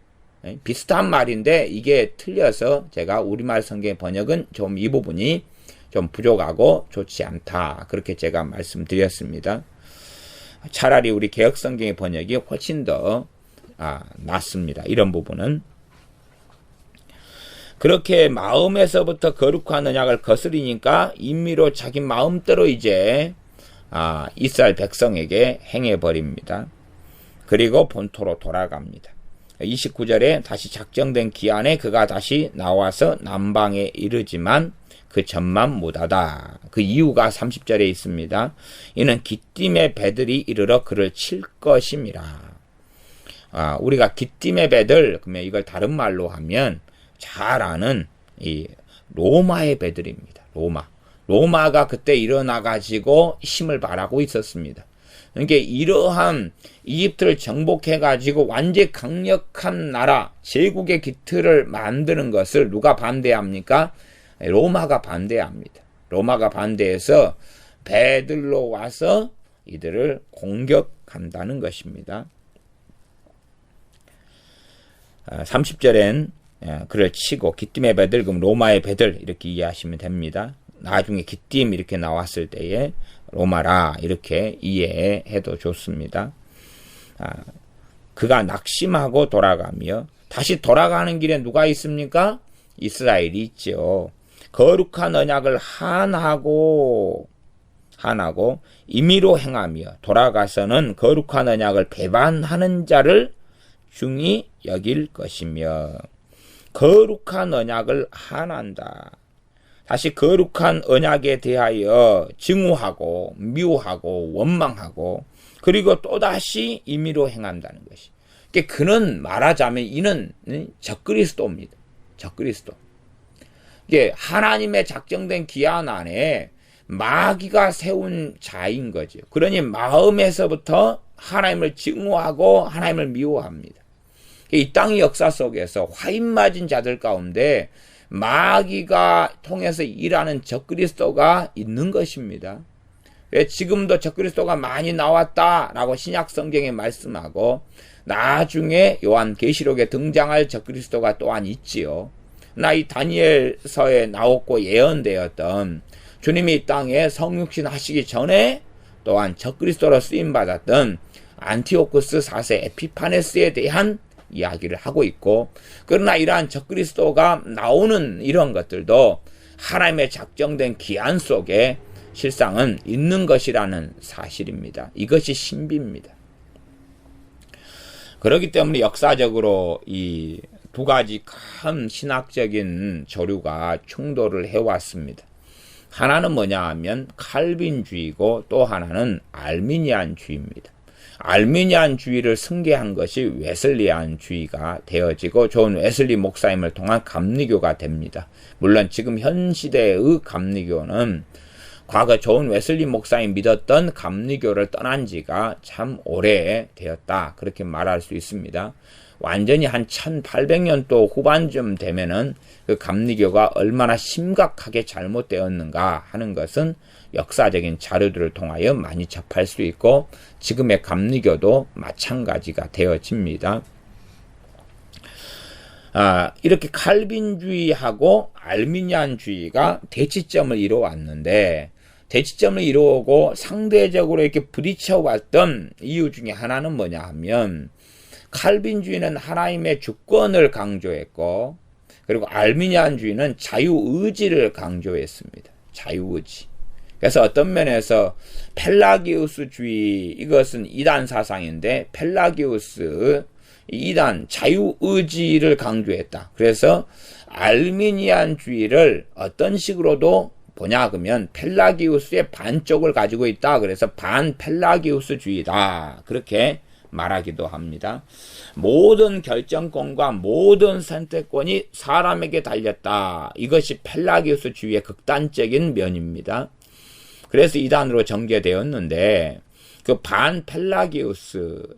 비슷한 말인데 이게 틀려서 제가 우리말 성경의 번역은 좀 이 부분이 좀 부족하고 좋지 않다. 그렇게 제가 말씀드렸습니다. 차라리 우리 개역 성경의 번역이 훨씬 더 낫습니다. 이런 부분은. 그렇게 마음에서부터 거룩한 언약을 거스리니까 임의로 자기 마음대로 이제 이스라엘 백성에게 행해버립니다. 그리고 본토로 돌아갑니다. 29절에 다시 작정된 기한에 그가 다시 나와서 남방에 이르지만 그 전만 못하다. 그 이유가 30절에 있습니다. 이는 기띔의 배들이 이르러 그를 칠 것임이라. 우리가 기띔의 배들, 그러면 이걸 다른 말로 하면 잘 아는 이 로마의 배들입니다. 로마가 그때 일어나가지고 힘을 발하고 있었습니다. 그러니까 이러한 이집트를 정복해가지고 완전히 강력한 나라, 제국의 기틀을 만드는 것을 누가 반대합니까? 로마가 반대합니다. 로마가 반대해서 배들로 와서 이들을 공격한다는 것입니다. 30절엔 그를 치고 기띔의 배들, 그럼 로마의 배들 이렇게 이해하시면 됩니다. 나중에 기띔 이렇게 나왔을 때에 로마라 이렇게 이해해도 좋습니다. 그가 낙심하고 돌아가며 다시 돌아가는 길에 누가 있습니까? 이스라엘이 있죠. 거룩한 언약을 한하고 임의로 행하며 돌아가서는 거룩한 언약을 배반하는 자를 중히 여길 것이며 거룩한 언약을 한한다. 다시 거룩한 언약에 대하여 증오하고 미워하고 원망하고 그리고 또다시 임의로 행한다는 것이. 그는 말하자면 이는 적그리스도입니다. 적그리스도. 이게 하나님의 작정된 기한 안에 마귀가 세운 자인 거죠. 그러니 마음에서부터 하나님을 증오하고 하나님을 미워합니다. 이 땅의 역사 속에서 화인 맞은 자들 가운데 마귀가 통해서 일하는 적그리스도가 있는 것입니다. 왜 지금도 적그리스도가 많이 나왔다라고 신약 성경에 말씀하고 나중에 요한계시록에 등장할 적그리스도가 또한 있지요. 이 다니엘서에 나왔고 예언되었던 주님이 이 땅에 성육신 하시기 전에 또한 적그리스도로 쓰임받았던 안티오쿠스 4세 에피파네스에 대한 이야기를 하고 있고, 그러나 이러한 적그리스도가 나오는 이런 것들도 하나님의 작정된 기한 속에 실상은 있는 것이라는 사실입니다. 이것이 신비입니다. 그렇기 때문에 역사적으로 이 두 가지 큰 신학적인 조류가 충돌을 해왔습니다. 하나는 뭐냐 하면 칼빈주의고 또 하나는 알미니안주의입니다. 알미니안주의를 승계한 것이 웨슬리안주의가 되어지고 존 웨슬리 목사님을 통한 감리교가 됩니다. 물론 지금 현 시대의 감리교는 과거 존 웨슬리 목사님 믿었던 감리교를 떠난 지가 참 오래 되었다. 그렇게 말할 수 있습니다. 완전히 한 1800년도 후반쯤 되면은 그 감리교가 얼마나 심각하게 잘못되었는가 하는 것은 역사적인 자료들을 통하여 많이 접할 수 있고 지금의 감리교도 마찬가지가 되어집니다. 이렇게 칼빈주의하고 알미니안주의가 대치점을 이루어왔는데 대치점을 이루고 상대적으로 이렇게 부딪혀왔던 이유 중에 하나는 뭐냐 하면 칼빈주의는 하나님의 주권을 강조했고 그리고 알미니안주의는 자유의지를 강조했습니다. 자유의지. 그래서 어떤 면에서 펠라기우스주의 이것은 이단 사상인데 펠라기우스 이단 자유의지를 강조했다. 그래서 알미니안주의를 어떤 식으로도 보냐 그러면 펠라기우스의 반쪽을 가지고 있다. 그래서 반펠라기우스주의다. 그렇게 말하기도 합니다. 모든 결정권과 모든 선택권이 사람에게 달렸다. 이것이 펠라기우스주의의 극단적인 면입니다. 그래서 이단으로 전개되었는데 그 반펠라기우스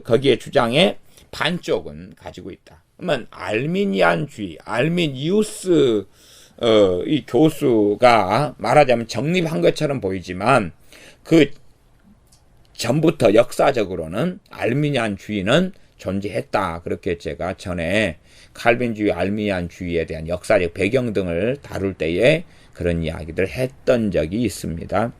거기에 주장의 반쪽은 가지고 있다. 그러면 알미니안주의, 알미니우스 이 교수가 말하자면 정립한 것처럼 보이지만 그 전부터 역사적으로는 알미니안주의는 존재했다. 그렇게 제가 전에 칼빈주의, 알미니안주의에 대한 역사적 배경 등을 다룰 때에 그런 이야기를 했던 적이 있습니다.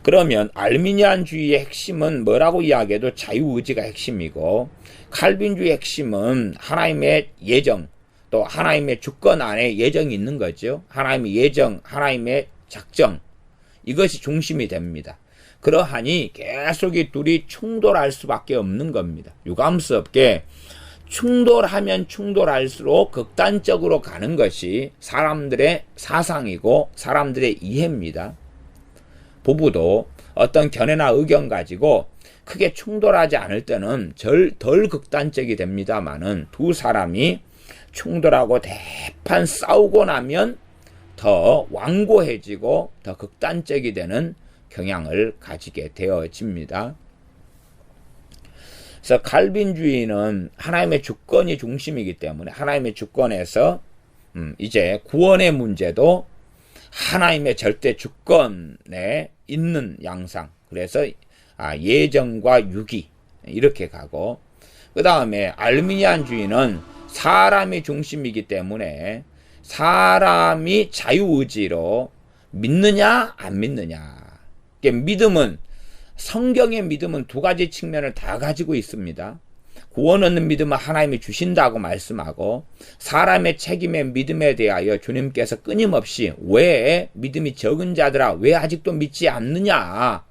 그러면 알미니안주의의 핵심은 뭐라고 이야기해도 자유의지가 핵심이고 칼빈주의 핵심은 하나님의 예정 또 하나님의 주권 안에 예정이 있는 거죠. 하나님의 예정, 하나님의 작정 이것이 중심이 됩니다. 그러하니 계속 이 둘이 충돌할 수밖에 없는 겁니다. 유감스럽게 충돌하면 충돌할수록 극단적으로 가는 것이 사람들의 사상이고 사람들의 이해입니다. 부부도 어떤 견해나 의견 가지고 크게 충돌하지 않을 때는 덜 극단적이 됩니다만은 두 사람이 충돌하고 대판 싸우고 나면 더 완고해지고 더 극단적이 되는 경향을 가지게 되어집니다. 그래서 칼빈주의는 하나님의 주권이 중심이기 때문에 하나님의 주권에서 이제 구원의 문제도 하나님의 절대 주권에 있는 양상. 그래서 예정과 유기 이렇게 가고 그 다음에 알미니안주의는 사람이 중심이기 때문에 사람이 자유의지로 믿느냐 안 믿느냐. 믿음은 성경의 믿음은 두 가지 측면을 다 가지고 있습니다. 구원 얻는 믿음은 하나님이 주신다고 말씀하고 사람의 책임의 믿음에 대하여 주님께서 끊임없이 왜 믿음이 적은 자들아 왜 아직도 믿지 않느냐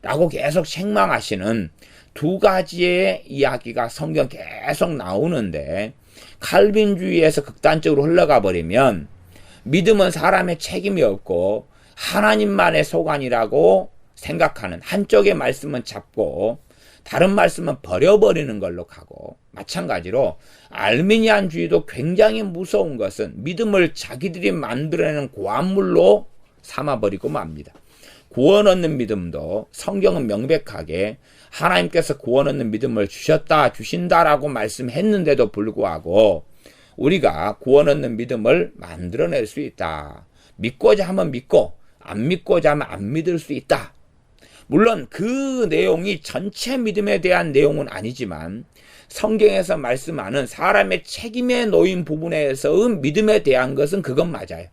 라고 계속 책망하시는 두 가지의 이야기가 성경 계속 나오는데 칼빈주의에서 극단적으로 흘러가 버리면 믿음은 사람의 책임이 없고 하나님만의 소관이라고 생각하는 한쪽의 말씀은 잡고 다른 말씀은 버려버리는 걸로 가고 마찬가지로 알미니안주의도 굉장히 무서운 것은 믿음을 자기들이 만들어내는 고안물로 삼아버리고 맙니다. 구원 얻는 믿음도 성경은 명백하게 하나님께서 구원 얻는 믿음을 주신다라고 말씀했는데도 불구하고 우리가 구원 얻는 믿음을 만들어낼 수 있다. 믿고자 하면 믿고 안 믿고자 하면 안 믿을 수 있다. 물론 그 내용이 전체 믿음에 대한 내용은 아니지만 성경에서 말씀하는 사람의 책임에 놓인 부분에서의 믿음에 대한 것은 그건 맞아요.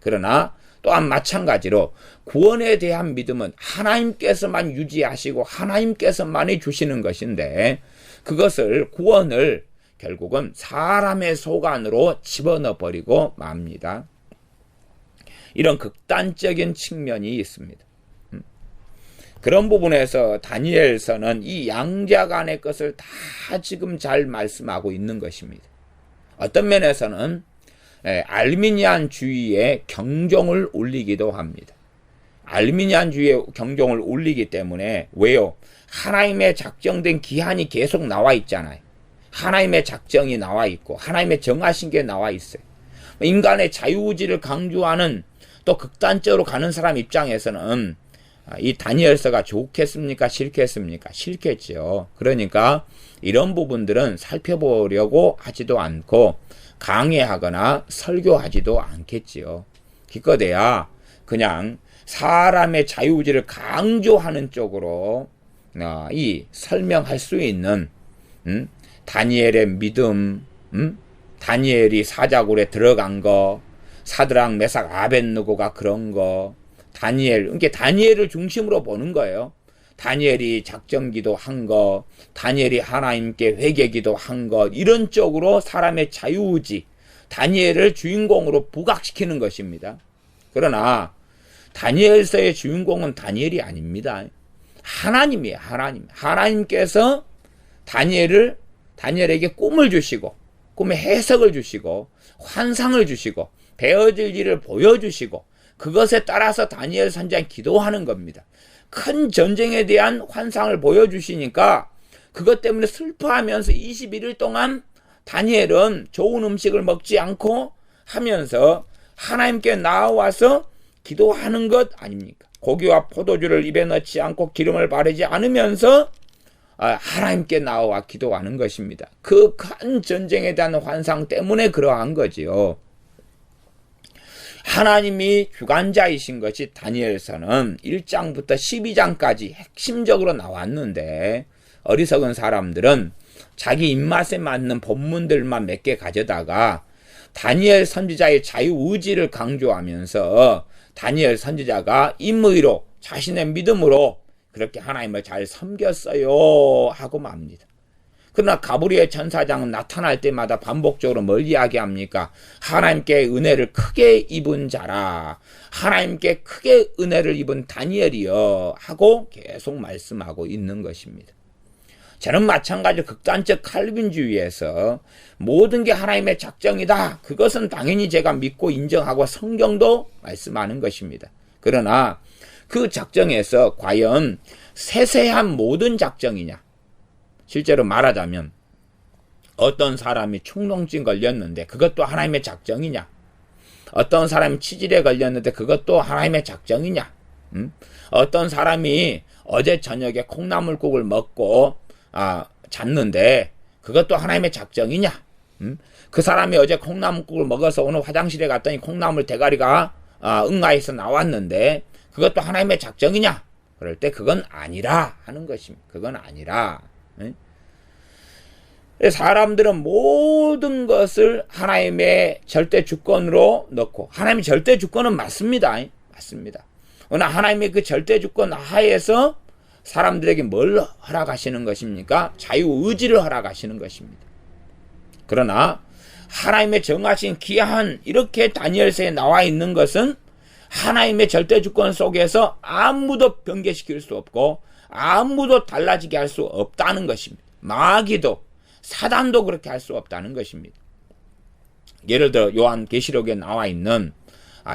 그러나 또한 마찬가지로 구원에 대한 믿음은 하나님께서만 유지하시고 하나님께서만이 주시는 것인데 그것을 구원을 결국은 사람의 소관으로 집어넣어 버리고 맙니다. 이런 극단적인 측면이 있습니다. 그런 부분에서 다니엘서는 이 양자 간의 것을 다 지금 잘 말씀하고 있는 것입니다. 어떤 면에서는 알미니안주의에 경종을 울리기도 합니다. 알미니안주의에 경종을 울리기 때문에 왜요? 하나님의 작정된 기한이 계속 나와 있잖아요. 하나님의 작정이 나와 있고 하나님의 정하신 게 나와 있어요. 인간의 자유의지를 강조하는 또 극단적으로 가는 사람 입장에서는 이 다니엘서가 좋겠습니까? 싫겠습니까? 싫겠죠. 그러니까 이런 부분들은 살펴보려고 하지도 않고 강의하거나 설교하지도 않겠지요. 기껏해야 그냥 사람의 자유의지를 강조하는 쪽으로 이 설명할 수 있는 다니엘의 믿음, 다니엘이 사자굴에 들어간 거, 사드락 메삭 아벳느고가 그런 거, 그러니까 다니엘을 중심으로 보는 거예요. 다니엘이 작정기도 한 거, 다니엘이 하나님께 회개기도 한 것, 이런 쪽으로 사람의 자유의지, 다니엘을 주인공으로 부각시키는 것입니다. 그러나 다니엘서의 주인공은 다니엘이 아닙니다. 하나님이에요. 하나님께서 다니엘에게 꿈을 주시고 꿈의 해석을 주시고 환상을 주시고 되어질 일을 보여주시고 그것에 따라서 다니엘 선지자는 기도하는 겁니다. 큰 전쟁에 대한 환상을 보여주시니까 그것 때문에 슬퍼하면서 21일 동안 다니엘은 좋은 음식을 먹지 않고 하면서 하나님께 나와서 기도하는 것 아닙니까? 고기와 포도주를 입에 넣지 않고 기름을 바르지 않으면서 하나님께 나와 기도하는 것입니다. 그 큰 전쟁에 대한 환상 때문에 그러한 거지요. 하나님이 주관자이신 것이 다니엘서는 1장부터 12장까지 핵심적으로 나왔는데 어리석은 사람들은 자기 입맛에 맞는 본문들만 몇 개 가져다가 다니엘 선지자의 자유의지를 강조하면서 다니엘 선지자가 임의로 자신의 믿음으로 그렇게 하나님을 잘 섬겼어요 하고 맙니다. 그러나 가브리엘 천사장은 나타날 때마다 반복적으로 뭘 이야기합니까? 하나님께 은혜를 크게 입은 자라, 하나님께 크게 은혜를 입은 다니엘이여 하고 계속 말씀하고 있는 것입니다. 저는 마찬가지로 극단적 칼빈주의에서 모든 게 하나님의 작정이다, 그것은 당연히 제가 믿고 인정하고 성경도 말씀하는 것입니다. 그러나 그 작정에서 과연 세세한 모든 작정이냐? 실제로 말하자면 어떤 사람이 충농증 걸렸는데 그것도 하나님의 작정이냐? 어떤 사람이 치질에 걸렸는데 그것도 하나님의 작정이냐? 어떤 사람이 어제 저녁에 콩나물국을 먹고 잤는데 그것도 하나님의 작정이냐? 그 사람이 어제 콩나물국을 먹어서 오늘 화장실에 갔더니 콩나물 대가리가 응아에서 나왔는데 그것도 하나님의 작정이냐? 그럴 때 그건 아니라 하는 것입니다. 그건 아니라. 사람들은 모든 것을 하나님의 절대 주권으로 넣고, 하나님의 절대 주권은 맞습니다. 맞습니다. 그러나 하나님의 그 절대 주권 하에서 사람들에게 뭘 허락하시는 것입니까? 자유의지를 허락하시는 것입니다. 그러나 하나님의 정하신 기한, 이렇게 다니엘서에 나와 있는 것은 하나님의 절대 주권 속에서 아무도 변개시킬 수 없고 아무도 달라지게 할 수 없다는 것입니다. 마귀도 사단도 그렇게 할 수 없다는 것입니다. 예를 들어 요한계시록에 나와 있는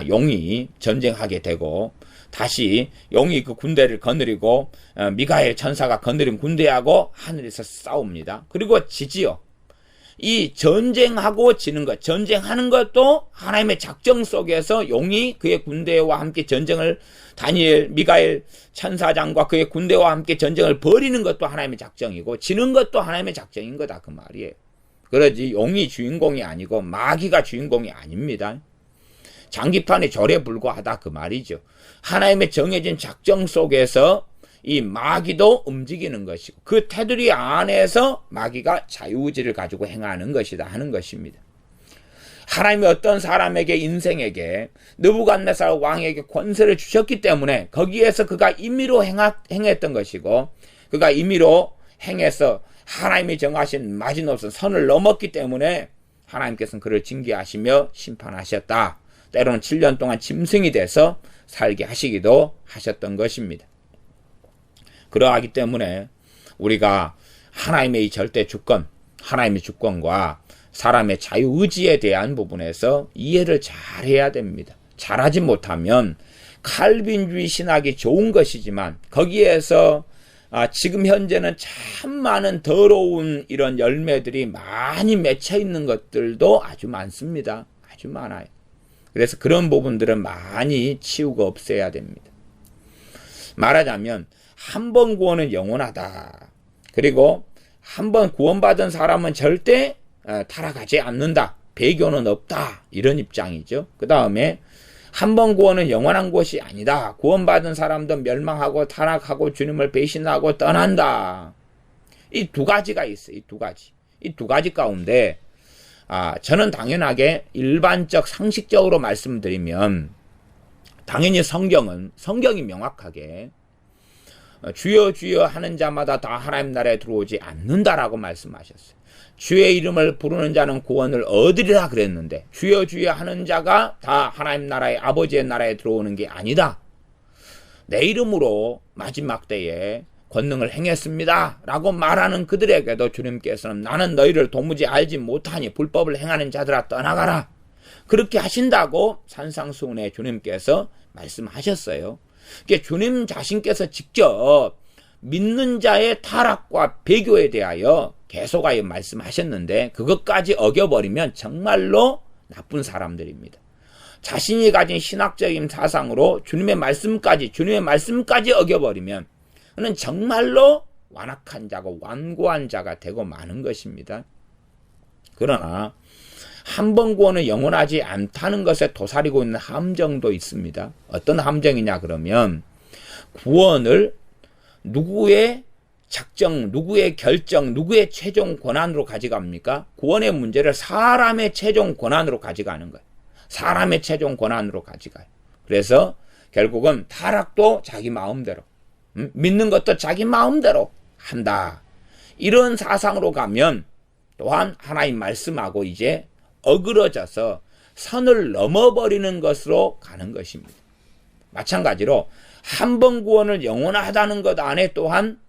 용이 전쟁하게 되고 다시 용이 그 군대를 거느리고 미가엘 천사가 거느린 군대하고 하늘에서 싸웁니다. 그리고 지지요. 이 전쟁하고 지는 것, 전쟁하는 것도 하나님의 작정 속에서 용이 그의 군대와 함께 전쟁을, 다니엘, 미가엘 천사장과 그의 군대와 함께 전쟁을 벌이는 것도 하나님의 작정이고 지는 것도 하나님의 작정인 거다, 그 말이에요. 그러지 용이 주인공이 아니고 마귀가 주인공이 아닙니다. 장기판의 절에 불과하다, 그 말이죠. 하나님의 정해진 작정 속에서 이 마귀도 움직이는 것이고 그 테두리 안에서 마귀가 자유의지를 가지고 행하는 것이다 하는 것입니다. 하나님이 어떤 사람에게, 인생에게, 느부갓네살 왕에게 권세를 주셨기 때문에 거기에서 그가 임의로 행했던 것이고 그가 임의로 행해서 하나님이 정하신 마지노선 선을 넘었기 때문에 하나님께서는 그를 징계하시며 심판하셨다. 때로는 7년 동안 짐승이 돼서 살게 하시기도 하셨던 것입니다. 그러하기 때문에 우리가 하나님의 이 절대 주권, 하나님의 주권과 사람의 자유의지에 대한 부분에서 이해를 잘 해야 됩니다. 잘하지 못하면 칼빈주의 신학이 좋은 것이지만 거기에서 지금 현재는 참 많은 더러운 이런 열매들이 많이 맺혀 있는 것들도 아주 많습니다. 아주 많아요. 그래서 그런 부분들은 많이 치우고 없애야 됩니다. 말하자면 한 번 구원은 영원하다. 그리고 한 번 구원받은 사람은 절대 타락하지 않는다. 배교는 없다. 이런 입장이죠. 그 다음에 한 번 구원은 영원한 것이 아니다. 구원받은 사람도 멸망하고 타락하고 주님을 배신하고 떠난다. 이 두 가지가 있어요. 이 두 가지. 이 두 가지 가운데 저는 당연하게 일반적 상식적으로 말씀드리면 당연히 성경이 명확하게 주여 주여 하는 자마다 다 하나님 나라에 들어오지 않는다라고 말씀하셨어요. 주의 이름을 부르는 자는 구원을 얻으리라 그랬는데 주여 주여 하는 자가 다 하나님 나라의 아버지의 나라에 들어오는 게 아니다. 내 이름으로 마지막 때에 권능을 행했습니다 라고 말하는 그들에게도 주님께서는 나는 너희를 도무지 알지 못하니 불법을 행하는 자들아 떠나가라. 그렇게 하신다고 산상수훈에 주님께서 말씀하셨어요. 그러니까 주님 자신께서 직접 믿는 자의 타락과 배교에 대하여 계속하여 말씀하셨는데 그것까지 어겨버리면 정말로 나쁜 사람들입니다. 자신이 가진 신학적인 사상으로 주님의 말씀까지 어겨버리면 그는 정말로 완악한 자고 완고한 자가 되고 마는 것입니다. 그러나 한 번 구원은 영원하지 않다는 것에 도사리고 있는 함정도 있습니다. 어떤 함정이냐 그러면 구원을 누구의 작정, 누구의 결정, 누구의 최종 권한으로 가져갑니까? 구원의 문제를 사람의 최종 권한으로 가져가는 거예요. 사람의 최종 권한으로 가져가요. 그래서 결국은 타락도 자기 마음대로, 믿는 것도 자기 마음대로 한다. 이런 사상으로 가면 또한 하나님 말씀하고 이제 어그러져서 선을 넘어버리는 것으로 가는 것입니다. 마찬가지로 한 번 구원을 영원하다는 것 안에 또한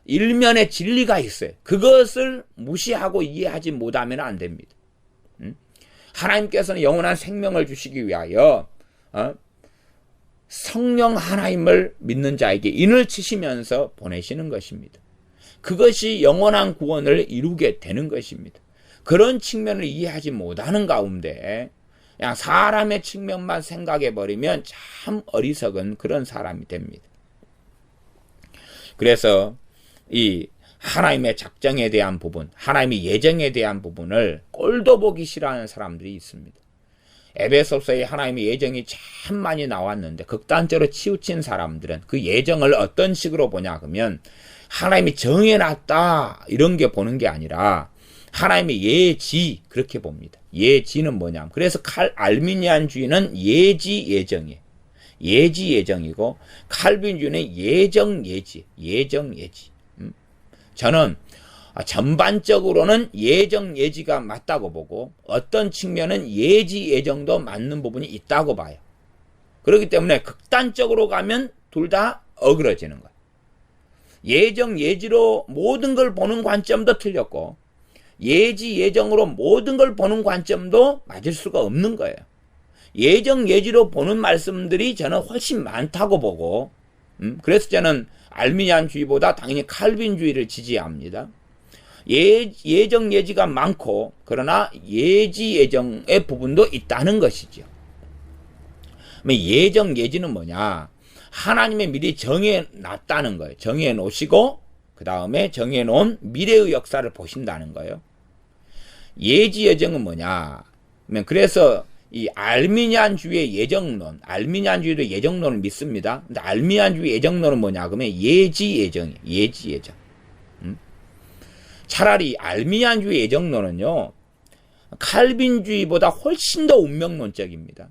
일면의 진리가 있어요. 그것을 무시하고 이해하지 못하면 안 됩니다. 하나님께서는 영원한 생명을 주시기 위하여 성령 하나님을 믿는 자에게 인을 치시면서 보내시는 것입니다. 그것이 영원한 구원을 이루게 되는 것입니다. 그런 측면을 이해하지 못하는 가운데 그냥 사람의 측면만 생각해버리면 참 어리석은 그런 사람이 됩니다. 그래서 이 하나님의 작정에 대한 부분, 하나님의 예정에 대한 부분을 꼴도 보기 싫어하는 사람들이 있습니다. 에베소서에 하나님의 예정이 참 많이 나왔는데 극단적으로 치우친 사람들은 그 예정을 어떤 식으로 보냐 그러면 하나님이 정해놨다 이런 게 보는 게 아니라 하나님의 예지 그렇게 봅니다. 예지는 뭐냐? 그래서 알미니안주의는 예지 예정이에요. 예지 예정이고 칼빈주의는 예정 예지. 저는 전반적으로는 예정 예지가 맞다고 보고 어떤 측면은 예지 예정도 맞는 부분이 있다고 봐요. 그렇기 때문에 극단적으로 가면 둘 다 어그러지는 거예요. 예정 예지로 모든 걸 보는 관점도 틀렸고 예지 예정으로 모든 걸 보는 관점도 맞을 수가 없는 거예요. 예정 예지로 보는 말씀들이 저는 훨씬 많다고 보고 그래서 저는 알미니안주의보다 당연히 칼빈주의를 지지합니다. 예정 예지가 많고 그러나 예지 예정의 부분도 있다는 것이죠. 예정 예지는 뭐냐? 하나님의 미리 정해놨다는 거예요. 정해놓으시고 그 다음에 정해놓은 미래의 역사를 보신다는 거예요. 예지 예정은 뭐냐? 그래서 이 알미니안주의의 예정론, 알미니안주의도 예정론을 믿습니다. 근데 알미니안주의 예정론은 뭐냐? 그러면 예지 예정이에요. 예지 예정. 차라리 알미니안주의 예정론은요, 칼빈주의보다 훨씬 더 운명론적입니다.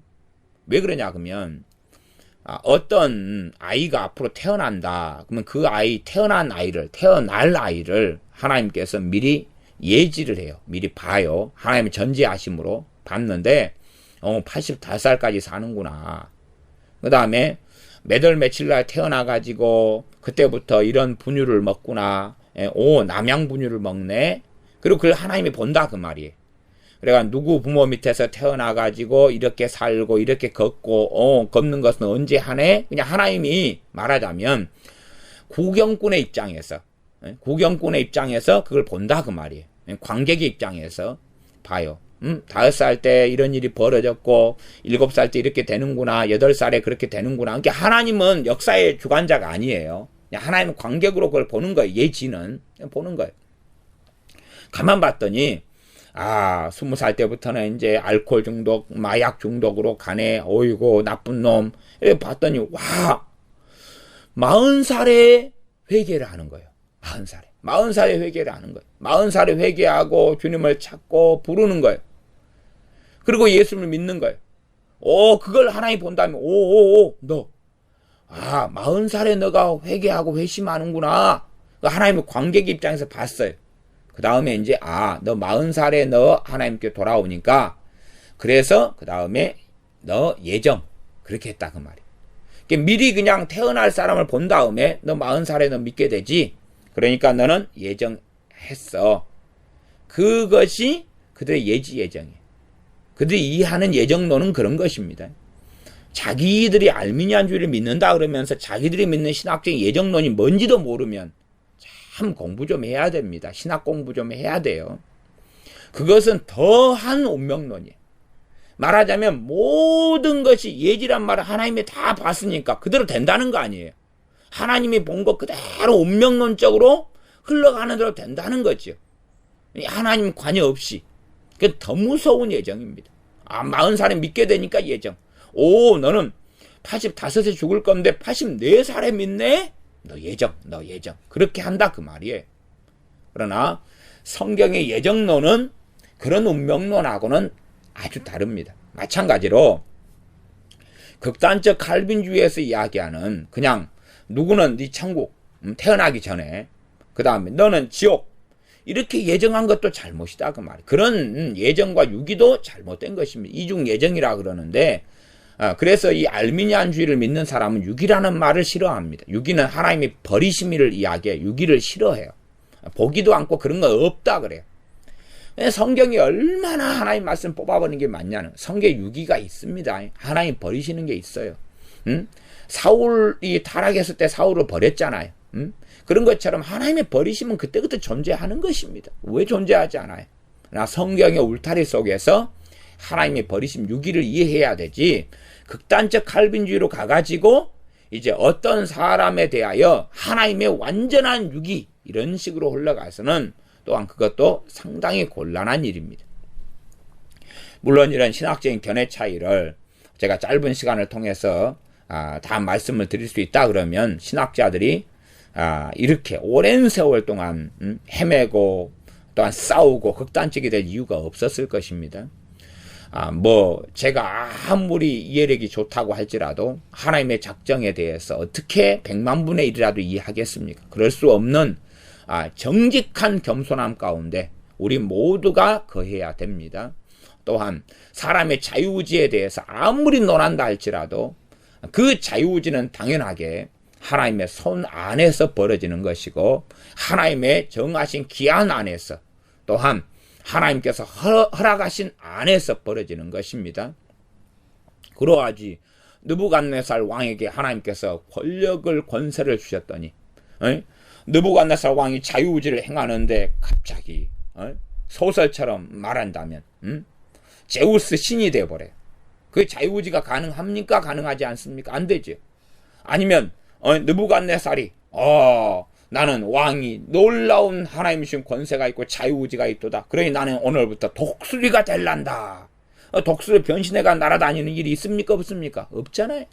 왜 그러냐 그러면 어떤 아이가 앞으로 태어난다. 그러면 그 아이 태어날 아이를 하나님께서 미리 예지를 해요. 미리 봐요. 하나님의 전지하심으로 봤는데 85살까지 사는구나. 그 다음에 몇 월 며칠 날 태어나가지고 그때부터 이런 분유를 먹구나. 남양 분유를 먹네. 그리고 그걸 하나님이 본다 그 말이에요. 그래가 누구 부모 밑에서 태어나가지고 이렇게 살고 이렇게 걷고 걷는 것은 언제 하네? 그냥 하나님이 말하자면 구경꾼의 입장에서, 구경꾼의 입장에서 그걸 본다 그 말이에요. 관객의 입장에서 봐요. 5살 때 이런 일이 벌어졌고 7살 때 이렇게 되는구나, 8살에 그렇게 되는구나. 그러니까 하나님은 역사의 주관자가 아니에요. 하나님은 관객으로 그걸 보는 거예요. 예지는 보는 거예요. 가만 봤더니 20살 때부터는 이제 알코올 중독, 마약 중독으로 가네. 어이고 나쁜 놈. 이렇게 봤더니 와, 40살에 회개를 하는 거예요. 40살에 회개를 하는 거예요. 40살에 회개하고 주님을 찾고 부르는 거예요. 그리고 예수를 믿는 거예요. 그걸 하나님 본다면 너 40살에 너가 회개하고 회심하는구나. 하나님의 관객 입장에서 봤어요. 그 다음에 이제 너 40살에 너 하나님께 돌아오니까 그래서 그 다음에 너 예정 그렇게 했다 그 말이에요. 그러니까 미리 그냥 태어날 사람을 본 다음에 너 40살에 너 믿게 되지. 그러니까 너는 예정했어. 그것이 그들의 예정이에요. 그들이 이해하는 예정론은 그런 것입니다. 자기들이 알미니안주의를 믿는다 그러면서 자기들이 믿는 신학적인 예정론이 뭔지도 모르면 참 공부 좀 해야 됩니다. 신학 공부 좀 해야 돼요. 그것은 더한 운명론이에요. 말하자면 모든 것이 예지란 말을 하나님이 다 봤으니까 그대로 된다는 거 아니에요. 하나님이 본 것 그대로 운명론적으로 흘러가는 대로 된다는 거죠. 하나님 관여 없이. 그게 더 무서운 예정입니다. 40살에 믿게 되니까 예정. 너는 85세 죽을 건데 84살에 믿네? 너 예정. 그렇게 한다 그 말이에요. 그러나 성경의 예정론은 그런 운명론하고는 아주 다릅니다. 마찬가지로 극단적 칼빈주의에서 이야기하는 그냥 누구는 네 천국 태어나기 전에 그 다음에 너는 지옥 이렇게 예정한 것도 잘못이다 그 말이에요. 그런 예정과 유기도 잘못된 것입니다. 이중 예정이라 그러는데 그래서 이 알미니안주의를 믿는 사람은 유기라는 말을 싫어합니다. 유기는 하나님이 버리심을 이야기해요. 유기를 싫어해요. 보기도 않고 그런 거 없다 그래요. 성경이 얼마나 하나님 말씀 뽑아버리는 게 많냐는 성경에 유기가 있습니다. 하나님 버리시는 게 있어요. 사울이 타락했을 때 사울을 버렸잖아요. 그런 것처럼 하나님의 버리심은 그때그때 존재하는 것입니다. 왜 존재하지 않아요? 성경의 울타리 속에서 하나님의 버리심 유기를 이해해야 되지 극단적 칼빈주의로 가가지고 이제 어떤 사람에 대하여 하나님의 완전한 유기 이런 식으로 흘러가서는 또한 그것도 상당히 곤란한 일입니다. 물론 이런 신학적인 견해 차이를 제가 짧은 시간을 통해서 다 말씀을 드릴 수 있다 그러면 신학자들이 이렇게 오랜 세월 동안 헤매고 또한 싸우고 극단적이 될 이유가 없었을 것입니다. 제가 아무리 이해력이 좋다고 할지라도 하나님의 작정에 대해서 어떻게 100만 분의 1이라도 이해하겠습니까? 그럴 수 없는 정직한 겸손함 가운데 우리 모두가 거해야 됩니다. 또한 사람의 자유의지에 대해서 아무리 논한다 할지라도 그 자유의지는 당연하게 하나님의 손 안에서 벌어지는 것이고 하나님의 정하신 기한 안에서 또한 하나님께서 허락하신 안에서 벌어지는 것입니다. 그러하지 느부갓네살 왕에게 하나님께서 권력을 권세를 주셨더니 느부갓네살 왕이 자유의지를 행하는데 갑자기 소설처럼 말한다면 제우스 신이 되어버려요. 그 자유의지가 가능합니까? 가능하지 않습니까? 안 되죠. 아니면 느부갓네살이 나는 왕이 놀라운 하나님 주신 권세가 있고 자유의지가 있도다. 그러니 나는 오늘부터 독수리가 될란다. 독수리 변신해가 날아다니는 일이 있습니까? 없습니까? 없잖아요.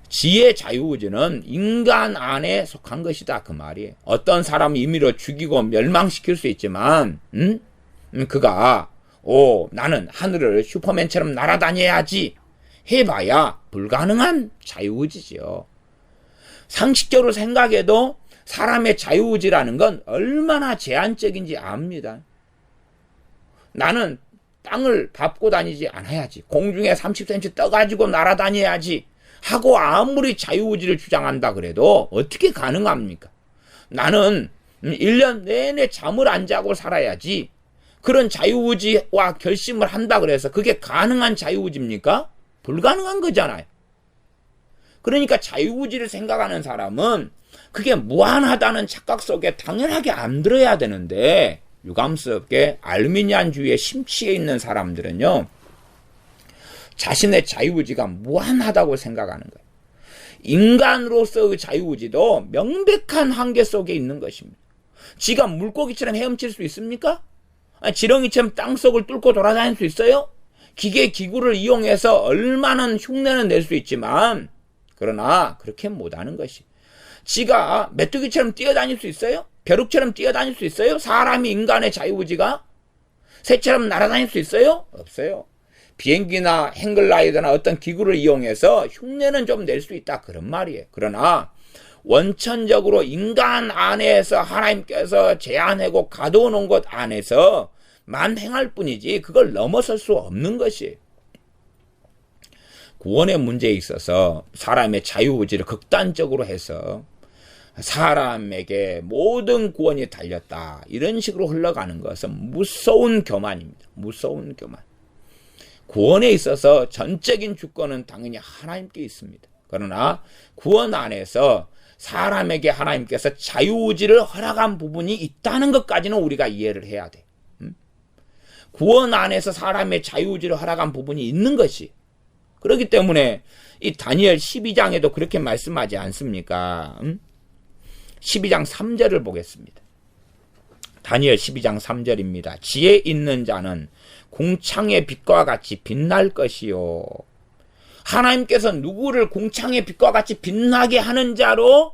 지혜 자유의지는 인간 안에 속한 것이다 그 말이에요. 어떤 사람을 임의로 죽이고 멸망시킬 수 있지만 그가 나는 하늘을 슈퍼맨처럼 날아다녀야지 해봐야 불가능한 자유의지죠. 상식적으로 생각해도 사람의 자유의지라는 건 얼마나 제한적인지 압니다. 나는 땅을 밟고 다니지 않아야지, 공중에 30cm 떠가지고 날아다녀야지 하고 아무리 자유의지를 주장한다 그래도 어떻게 가능합니까? 나는 1년 내내 잠을 안 자고 살아야지, 그런 자유의지와 결심을 한다 그래서 그게 가능한 자유의지입니까? 불가능한 거잖아요. 그러니까 자유의지를 생각하는 사람은 그게 무한하다는 착각 속에 당연하게 안 들어야 되는데, 유감스럽게 알미니안주의에 심취해 있는 사람들은요, 자신의 자유의지가 무한하다고 생각하는 거예요. 인간으로서의 자유의지도 명백한 한계 속에 있는 것입니다. 지가 물고기처럼 헤엄칠 수 있습니까? 지렁이처럼 땅속을 뚫고 돌아다닐 수 있어요? 기계 기구를 이용해서 얼마나 흉내는 낼 수 있지만, 그러나 그렇게 못하는 것이, 지가 메뚜기처럼 뛰어다닐 수 있어요? 벼룩처럼 뛰어다닐 수 있어요? 사람이, 인간의 자유의지가 새처럼 날아다닐 수 있어요? 없어요. 비행기나 행글라이더나 어떤 기구를 이용해서 흉내는 좀 낼 수 있다, 그런 말이에요. 그러나 원천적으로 인간 안에서 하나님께서 제한하고 가둬놓은 것 안에서 만 행할 뿐이지 그걸 넘어설 수 없는 것이에요. 구원의 문제에 있어서 사람의 자유의지를 극단적으로 해서 사람에게 모든 구원이 달렸다, 이런 식으로 흘러가는 것은 무서운 교만입니다. 무서운 교만. 구원에 있어서 전적인 주권은 당연히 하나님께 있습니다. 그러나 구원 안에서 사람에게 하나님께서 자유의지를 허락한 부분이 있다는 것까지는 우리가 이해를 해야 돼. 구원 안에서 사람의 자유의지를 허락한 부분이 있는 것이, 그렇기 때문에 이 다니엘 12장에도 그렇게 말씀하지 않습니까? 12장 3절을 보겠습니다. 다니엘 12장 3절입니다. 지혜 있는 자는 공창의 빛과 같이 빛날 것이요. 하나님께서 누구를 공창의 빛과 같이 빛나게 하는 자로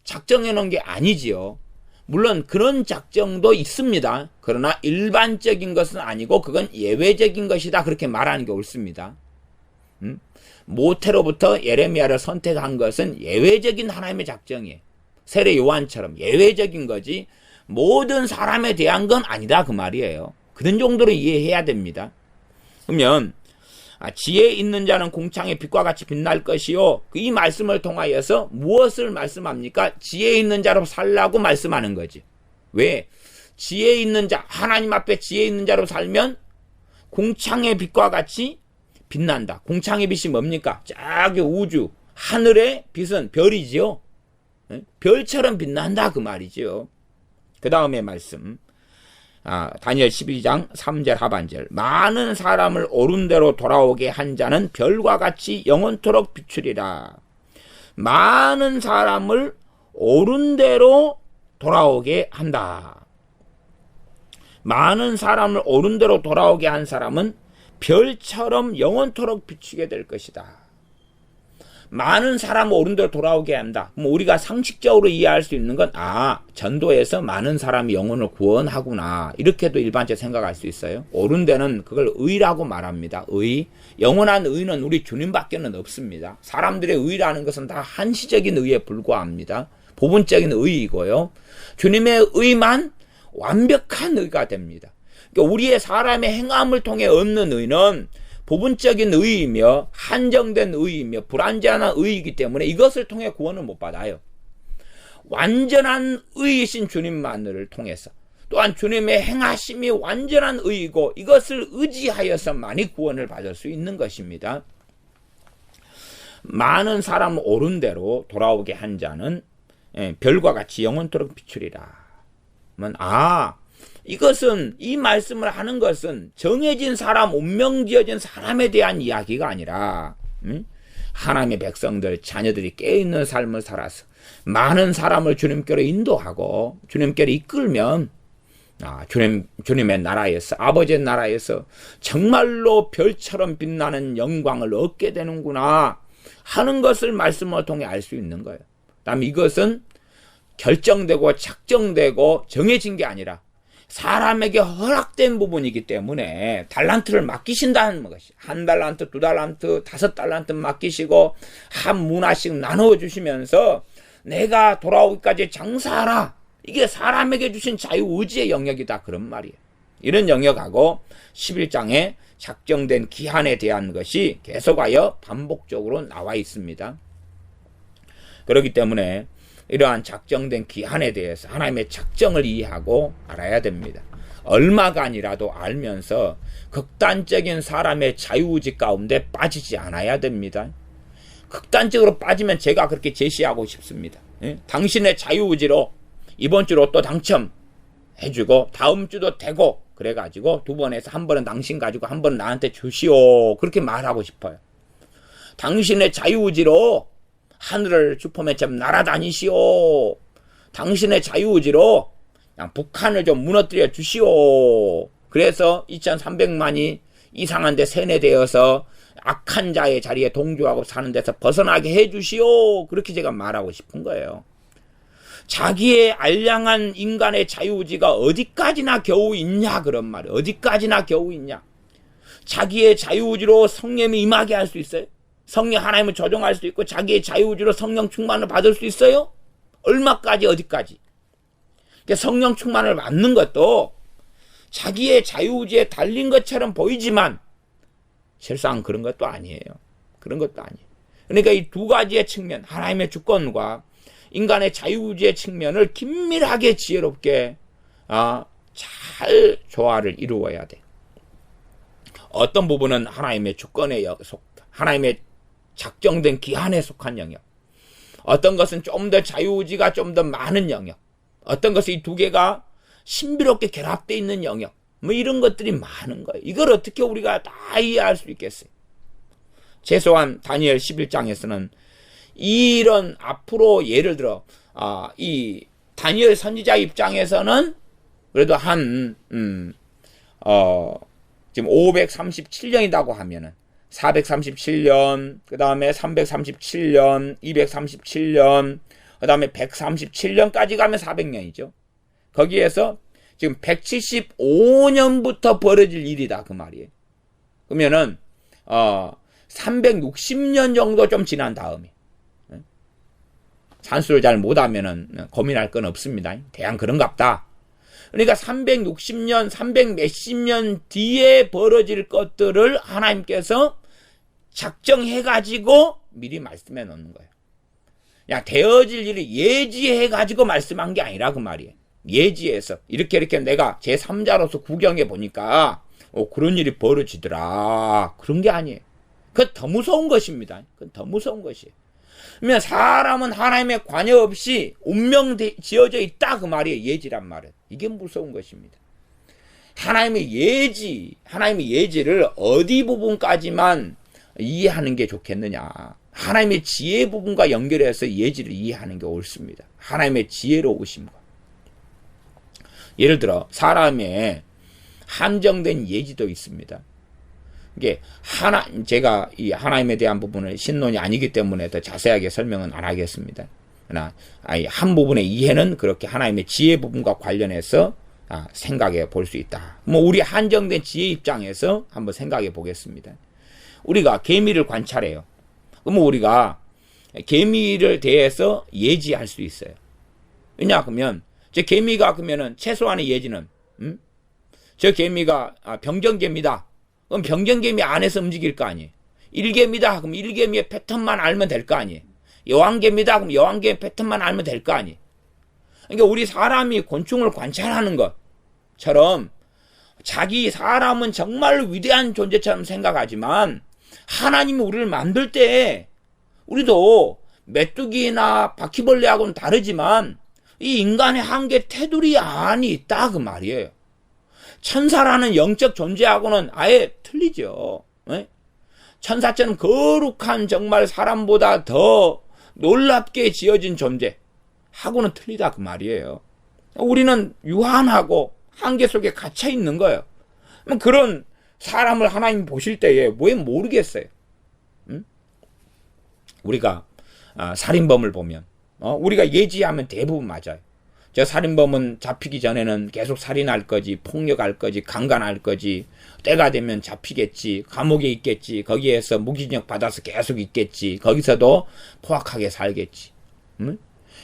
작정해 놓은 게 아니지요. 물론 그런 작정도 있습니다. 그러나 일반적인 것은 아니고 그건 예외적인 것이다, 그렇게 말하는 게 옳습니다. 모태로부터 예레미야를 선택한 것은 예외적인 하나님의 작정이에요. 세례 요한처럼 예외적인 거지 모든 사람에 대한 건 아니다, 그 말이에요. 그런 정도로 이해해야 됩니다. 그러면 지혜 있는 자는 공창의 빛과 같이 빛날 것이요, 이 말씀을 통하여서 무엇을 말씀합니까? 지혜 있는 자로 살라고 말씀하는 거지. 왜? 지혜 있는 자, 하나님 앞에 지혜 있는 자로 살면 공창의 빛과 같이 빛난다. 공창의 빛이 뭡니까? 저기 우주, 하늘의 빛은 별이지요. 별처럼 빛난다, 그 말이지요. 그 다음에 말씀, 다니엘 12장 3절 하반절. 많은 사람을 옳은 대로 돌아오게 한 자는 별과 같이 영원토록 비추리라. 많은 사람을 옳은 대로 돌아오게 한다. 많은 사람을 옳은 대로 돌아오게 한 사람은 별처럼 영원토록 비추게 될 것이다. 많은 사람을 옳은 대로 돌아오게 한다. 그럼 우리가 상식적으로 이해할 수 있는 건, 전도에서 많은 사람이 영혼을 구원하구나, 이렇게도 일반적으로 생각할 수 있어요. 옳은 데는 그걸 의라고 말합니다. 의. 영원한 의는 우리 주님밖에는 없습니다. 사람들의 의라는 것은 다 한시적인 의에 불과합니다. 부분적인 의이고요. 주님의 의만 완벽한 의가 됩니다. 그러니까 우리의 사람의 행함을 통해 얻는 의는 부분적인 의이며 한정된 의이며 불완전한 의이기 때문에 이것을 통해 구원을 못 받아요. 완전한 의이신 주님만을 통해서, 또한 주님의 행하심이 완전한 의이고 이것을 의지하여서만이 구원을 받을 수 있는 것입니다. 많은 사람을 옳은 대로 돌아오게 한 자는 별과 같이 영원토록 비추리라. 이것은, 이 말씀을 하는 것은 정해진 사람, 운명지어진 사람에 대한 이야기가 아니라 하나님의 백성들, 자녀들이 깨어있는 삶을 살아서 많은 사람을 주님께로 인도하고 주님께로 이끌면 주님의 나라에서, 아버지의 나라에서 정말로 별처럼 빛나는 영광을 얻게 되는구나 하는 것을 말씀을 통해 알 수 있는 거예요. 그다음에 이것은 결정되고 작정되고 정해진 게 아니라 사람에게 허락된 부분이기 때문에 달란트를 맡기신다는 것이, 1달란트, 2달란트, 5달란트 맡기시고 한 문화씩 나누어 주시면서 내가 돌아오기까지 장사하라, 이게 사람에게 주신 자유의지의 영역이다, 그런 말이에요. 이런 영역하고 11장에 작정된 기한에 대한 것이 계속하여 반복적으로 나와 있습니다. 그렇기 때문에 이러한 작정된 기한에 대해서 하나님의 작정을 이해하고 알아야 됩니다. 얼마간이라도 알면서 극단적인 사람의 자유의지 가운데 빠지지 않아야 됩니다. 극단적으로 빠지면 제가 그렇게 제시하고 싶습니다. 예? 당신의 자유의지로 이번 주 로또 당첨해주고 다음 주도 되고 그래가지고 두 번에서 한 번은 당신 가지고 한 번은 나한테 주시오. 그렇게 말하고 싶어요. 당신의 자유의지로 하늘을 슈퍼맨처럼 날아다니시오. 당신의 자유의지로 그냥 북한을 좀 무너뜨려 주시오. 그래서 2300만이 이상한 데 세뇌되어서 악한 자의 자리에 동조하고 사는 데서 벗어나게 해주시오. 그렇게 제가 말하고 싶은 거예요. 자기의 알량한 인간의 자유의지가 어디까지나 겨우 있냐 그런 말이에요. 어디까지나 겨우 있냐. 자기의 자유의지로 성령이 임하게 할 수 있어요? 성령 하나님을 조종할 수 있고 자기의 자유의지로 성령 충만을 받을 수 있어요? 얼마까지 어디까지? 그러니까 성령 충만을 받는 것도 자기의 자유의지에 달린 것처럼 보이지만 실상 그런 것도 아니에요. 그런 것도 아니에요. 그러니까 이 두 가지의 측면, 하나님의 주권과 인간의 자유의지의 측면을 긴밀하게 지혜롭게 잘 조화를 이루어야 돼. 어떤 부분은 하나님의 주권에 하나님의 작정된 기한에 속한 영역, 어떤 것은 좀 더 자유의지가 좀 더 많은 영역, 어떤 것은 이 두 개가 신비롭게 결합되어 있는 영역, 뭐 이런 것들이 많은 거예요. 이걸 어떻게 우리가 다 이해할 수 있겠어요? 최소한 다니엘 11장에서는 이런 앞으로 예를 들어 이 다니엘 선지자 입장에서는 그래도 지금 537년이라고 하면은 437년, 그 다음에 337년, 237년, 그 다음에 137년까지 가면 400년이죠. 거기에서 지금 175년부터 벌어질 일이다 그 말이에요. 그러면은 360년 정도 좀 지난 다음에 산수를 잘 못하면은 고민할 건 없습니다. 대양 그런갑다. 그러니까 360년, 300 몇십 년 뒤에 벌어질 것들을 하나님께서 작정해가지고 미리 말씀해 놓는 거예요. 야, 되어질 일을 예지해가지고 말씀한 게 아니라 그 말이에요. 예지해서. 이렇게 내가 제3자로서 구경해 보니까, 그런 일이 벌어지더라. 그런 게 아니에요. 그건 더 무서운 것입니다. 그건 더 무서운 것이에요. 그러면 사람은 하나님의 관여 없이 운명 지어져 있다. 그 말이에요. 예지란 말은. 이게 무서운 것입니다. 하나님의 예지를 어디 부분까지만 이해하는 게 좋겠느냐. 하나님의 지혜 부분과 연결해서 예지를 이해하는 게 옳습니다. 하나님의 지혜로우심과. 예를 들어 사람의 한정된 예지도 있습니다. 이게 제가 이 하나님에 대한 부분을 신론이 아니기 때문에 더 자세하게 설명은 안 하겠습니다. 그러나 한 부분의 이해는 그렇게 하나님의 지혜 부분과 관련해서 생각해 볼 수 있다. 뭐 우리 한정된 지혜 입장에서 한번 생각해 보겠습니다. 우리가 개미를 관찰해요. 그러면 우리가 개미를 대해서 예지할 수 있어요. 왜냐 그러면 저 개미가 그러면은 최소한의 예지는 저 개미가 병정개미다. 그럼 병정개미 안에서 움직일 거 아니에요. 일개미다. 그럼 일개미의 패턴만 알면 될 거 아니에요. 여왕개미다. 그럼 여왕개미 패턴만 알면 될 거 아니에요. 그러니까 우리 사람이 곤충을 관찰하는 것처럼 사람은 정말 위대한 존재처럼 생각하지만 하나님이 우리를 만들 때 우리도 메뚜기나 바퀴벌레하고는 다르지만 이 인간의 한계 테두리 안이 있다 그 말이에요. 천사라는 영적 존재하고는 아예 틀리죠. 네? 천사처럼 거룩한 정말 사람보다 더 놀랍게 지어진 존재하고는 틀리다 그 말이에요. 우리는 유한하고 한계 속에 갇혀 있는 거예요. 그런 사람을 하나님 보실 때에 왜 모르겠어요? 응? 우리가 살인범을 보면 우리가 예지하면 대부분 맞아요. 저 살인범은 잡히기 전에는 계속 살인할 거지, 폭력할 거지, 강간할 거지, 때가 되면 잡히겠지, 감옥에 있겠지, 거기에서 무기징역 받아서 계속 있겠지, 거기서도 포악하게 살겠지. 응?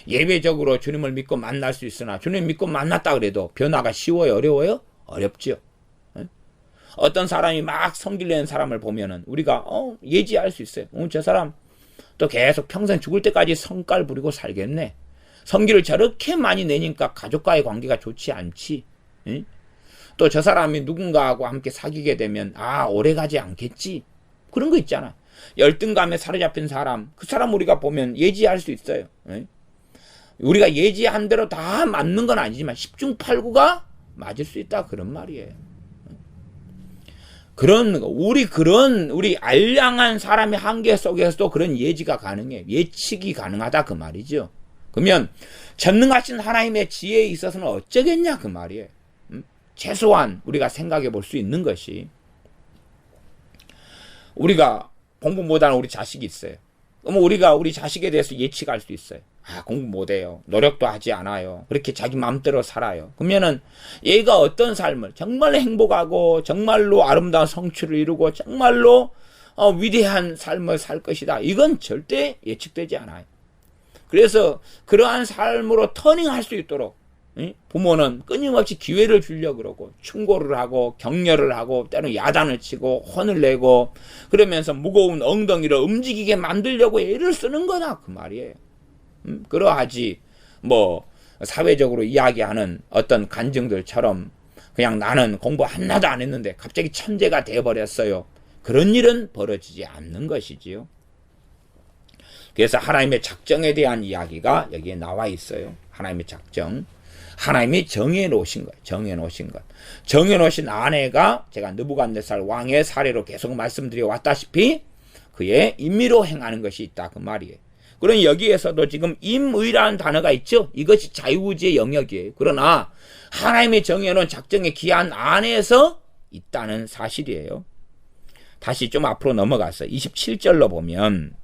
예외적으로 주님을 믿고 만날 수 있으나 주님 믿고 만났다 그래도 변화가 쉬워요? 어려워요? 어렵죠. 응? 어떤 사람이 막 성길 내는 사람을 보면은 우리가 예지할 수 있어요. 저 사람 또 계속 평생 죽을 때까지 성깔 부리고 살겠네. 성기를 저렇게 많이 내니까 가족과의 관계가 좋지 않지. 응? 또 저 사람이 누군가하고 함께 사귀게 되면 오래 가지 않겠지. 그런 거 있잖아. 열등감에 사로잡힌 사람, 그 사람 우리가 보면 예지할 수 있어요. 예? 우리가 예지한 대로 다 맞는 건 아니지만 10중 8구가 맞을 수 있다 그런 말이에요. 우리 알량한 사람의 한계 속에서도 그런 예지가 가능해. 예측이 가능하다 그 말이죠. 그러면 전능하신 하나님의 지혜에 있어서는 어쩌겠냐 그 말이에요. 최소한 우리가 생각해 볼 수 있는 것이, 우리가 공부 못하는 우리 자식이 있어요. 그러면 우리가 우리 자식에 대해서 예측할 수 있어요. 공부 못해요. 노력도 하지 않아요. 그렇게 자기 마음대로 살아요. 그러면은 얘가 어떤 삶을 정말 행복하고 정말로 아름다운 성취를 이루고 정말로 위대한 삶을 살 것이다. 이건 절대 예측되지 않아요. 그래서 그러한 삶으로 터닝할 수 있도록 부모는 끊임없이 기회를 주려고 그러고 충고를 하고 격려를 하고 때로는 야단을 치고 혼을 내고 그러면서 무거운 엉덩이를 움직이게 만들려고 애를 쓰는 거다 그 말이에요. 그러하지 사회적으로 이야기하는 어떤 간증들처럼 그냥 나는 공부 하나도 안 했는데 갑자기 천재가 돼버렸어요. 그런 일은 벌어지지 않는 것이지요. 그래서 하나님의 작정에 대한 이야기가 여기에 나와 있어요. 하나님의 작정. 하나님이 정해놓으신 것. 정해놓으신 아내가 제가 느부갓네살 왕의 사례로 계속 말씀드려 왔다시피 그의 임의로 행하는 것이 있다 그 말이에요. 그럼 여기에서도 지금 임의라는 단어가 있죠. 이것이 자유의지의 영역이에요. 그러나 하나님이 정해놓은 작정의 기한 안에서 있다는 사실이에요. 다시 좀 앞으로 넘어가서 27절로 보면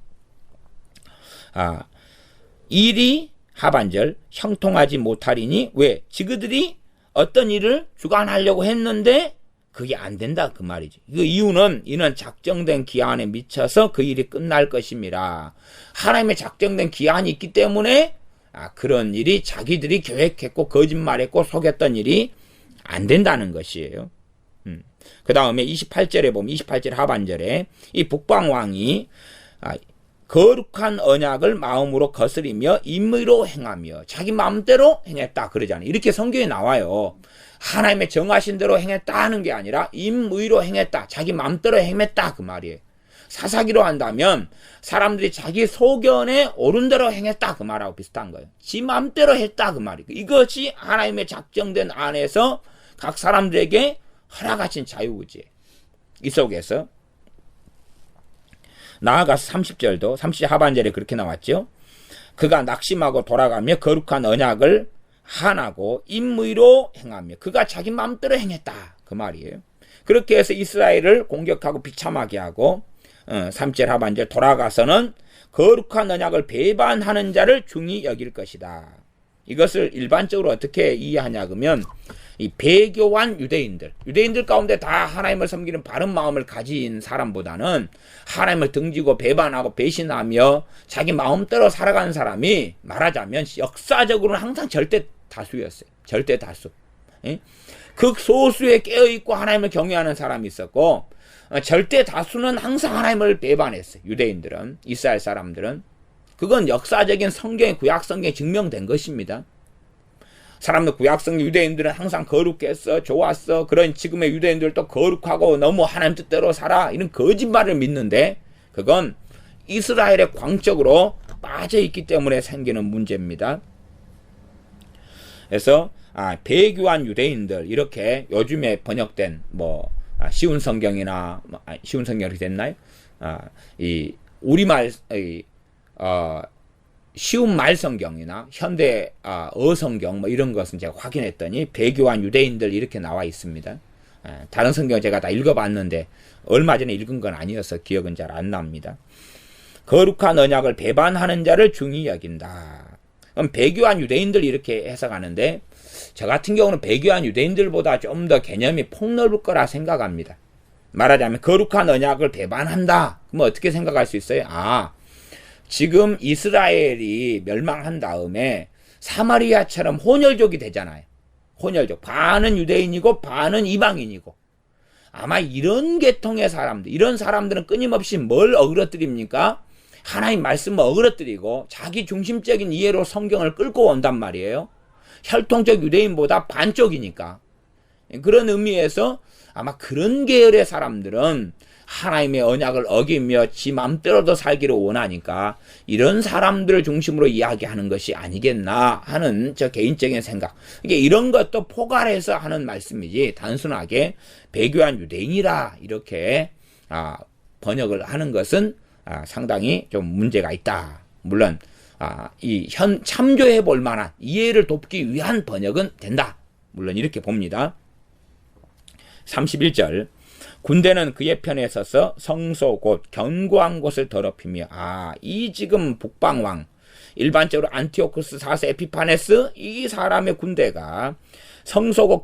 일이 하반절 형통하지 못하리니 왜? 지그들이 어떤 일을 주관하려고 했는데 그게 안 된다 그 말이지. 그 이유는 이는 작정된 기한에 미쳐서 그 일이 끝날 것임이라. 하나님의 작정된 기한이 있기 때문에 그런 일이 자기들이 계획했고 거짓말했고 속였던 일이 안 된다는 것이에요. 그 다음에 28절에 보면 28절 하반절에 이 북방왕이 거룩한 언약을 마음으로 거스리며 임의로 행하며 자기 마음대로 행했다 그러잖아요. 이렇게 성경에 나와요. 하나님의 정하신 대로 행했다 하는 게 아니라 임의로 행했다. 자기 마음대로 행했다 그 말이에요. 사사기로 한다면 사람들이 자기 소견에 옳은 대로 행했다 그 말하고 비슷한 거예요. 지 마음대로 했다 그 말이에요. 이것이 하나님의 작정된 안에서 각 사람들에게 허락하신 자유의지예요. 이 속에서 나아가서 30절도 30절 하반절에 그렇게 나왔죠. 그가 낙심하고 돌아가며 거룩한 언약을 한하고 임의로 행하며 그가 자기 마음대로 행했다 그 말이에요. 그렇게 해서 이스라엘을 공격하고 비참하게 하고 3절 하반절 돌아가서는 거룩한 언약을 배반하는 자를 중히 여길 것이다. 이것을 일반적으로 어떻게 이해하냐 그러면 이 배교한 유대인들 가운데 다 하나님을 섬기는 바른 마음을 가진 사람보다는 하나님을 등지고 배반하고 배신하며 자기 마음대로 살아가는 사람이 말하자면 역사적으로는 항상 절대 다수였어요. 절대 다수. 극소수에 깨어있고 하나님을 경외하는 사람이 있었고 절대 다수는 항상 하나님을 배반했어요. 유대인들은, 이스라엘 사람들은. 그건 역사적인 성경의 구약성경에 증명된 것입니다. 사람들 구약성경 유대인들은 항상 거룩했어, 좋았어. 그런 지금의 유대인들도 거룩하고 너무 하나님 뜻대로 살아. 이런 거짓말을 믿는데 그건 이스라엘의 광적으로 빠져있기 때문에 생기는 문제입니다. 그래서 배교한 유대인들 이렇게 요즘에 번역된 쉬운 성경이나 쉬운 성경이 됐나요? 이 우리말 쉬운 말 성경이나 현대 어성경 이런 것은 제가 확인했더니 배교한 유대인들 이렇게 나와 있습니다. 다른 성경 제가 다 읽어봤는데 얼마 전에 읽은 건 아니어서 기억은 잘 안 납니다. 거룩한 언약을 배반하는 자를 중히 여긴다. 그럼 배교한 유대인들 이렇게 해석하는데 저 같은 경우는 배교한 유대인들보다 좀 더 개념이 폭넓을 거라 생각합니다. 말하자면 거룩한 언약을 배반한다. 그럼 어떻게 생각할 수 있어요? 지금 이스라엘이 멸망한 다음에 사마리아처럼 혼혈족이 되잖아요. 혼혈족. 반은 유대인이고 반은 이방인이고. 아마 이런 계통의 사람들, 이런 사람들은 끊임없이 뭘 어그러뜨립니까? 하나님 말씀을 어그러뜨리고 자기 중심적인 이해로 성경을 끌고 온단 말이에요. 혈통적 유대인보다 반쪽이니까. 그런 의미에서 아마 그런 계열의 사람들은 하나님의 언약을 어기며 지 맘대로도 살기를 원하니까 이런 사람들을 중심으로 이야기하는 것이 아니겠나 하는 저 개인적인 생각. 이게 이런 것도 포괄해서 하는 말씀이지 단순하게 배교한 유대인이라 이렇게 번역을 하는 것은 상당히 좀 문제가 있다. 물론 참조해 볼 만한 이해를 돕기 위한 번역은 된다. 물론 이렇게 봅니다. 31절 군대는 그의 편에 서서 성소 곧 견고한 곳을 더럽히며 이 지금 북방왕 일반적으로 안티오쿠스 4세 에피파네스 이 사람의 군대가 성소 곧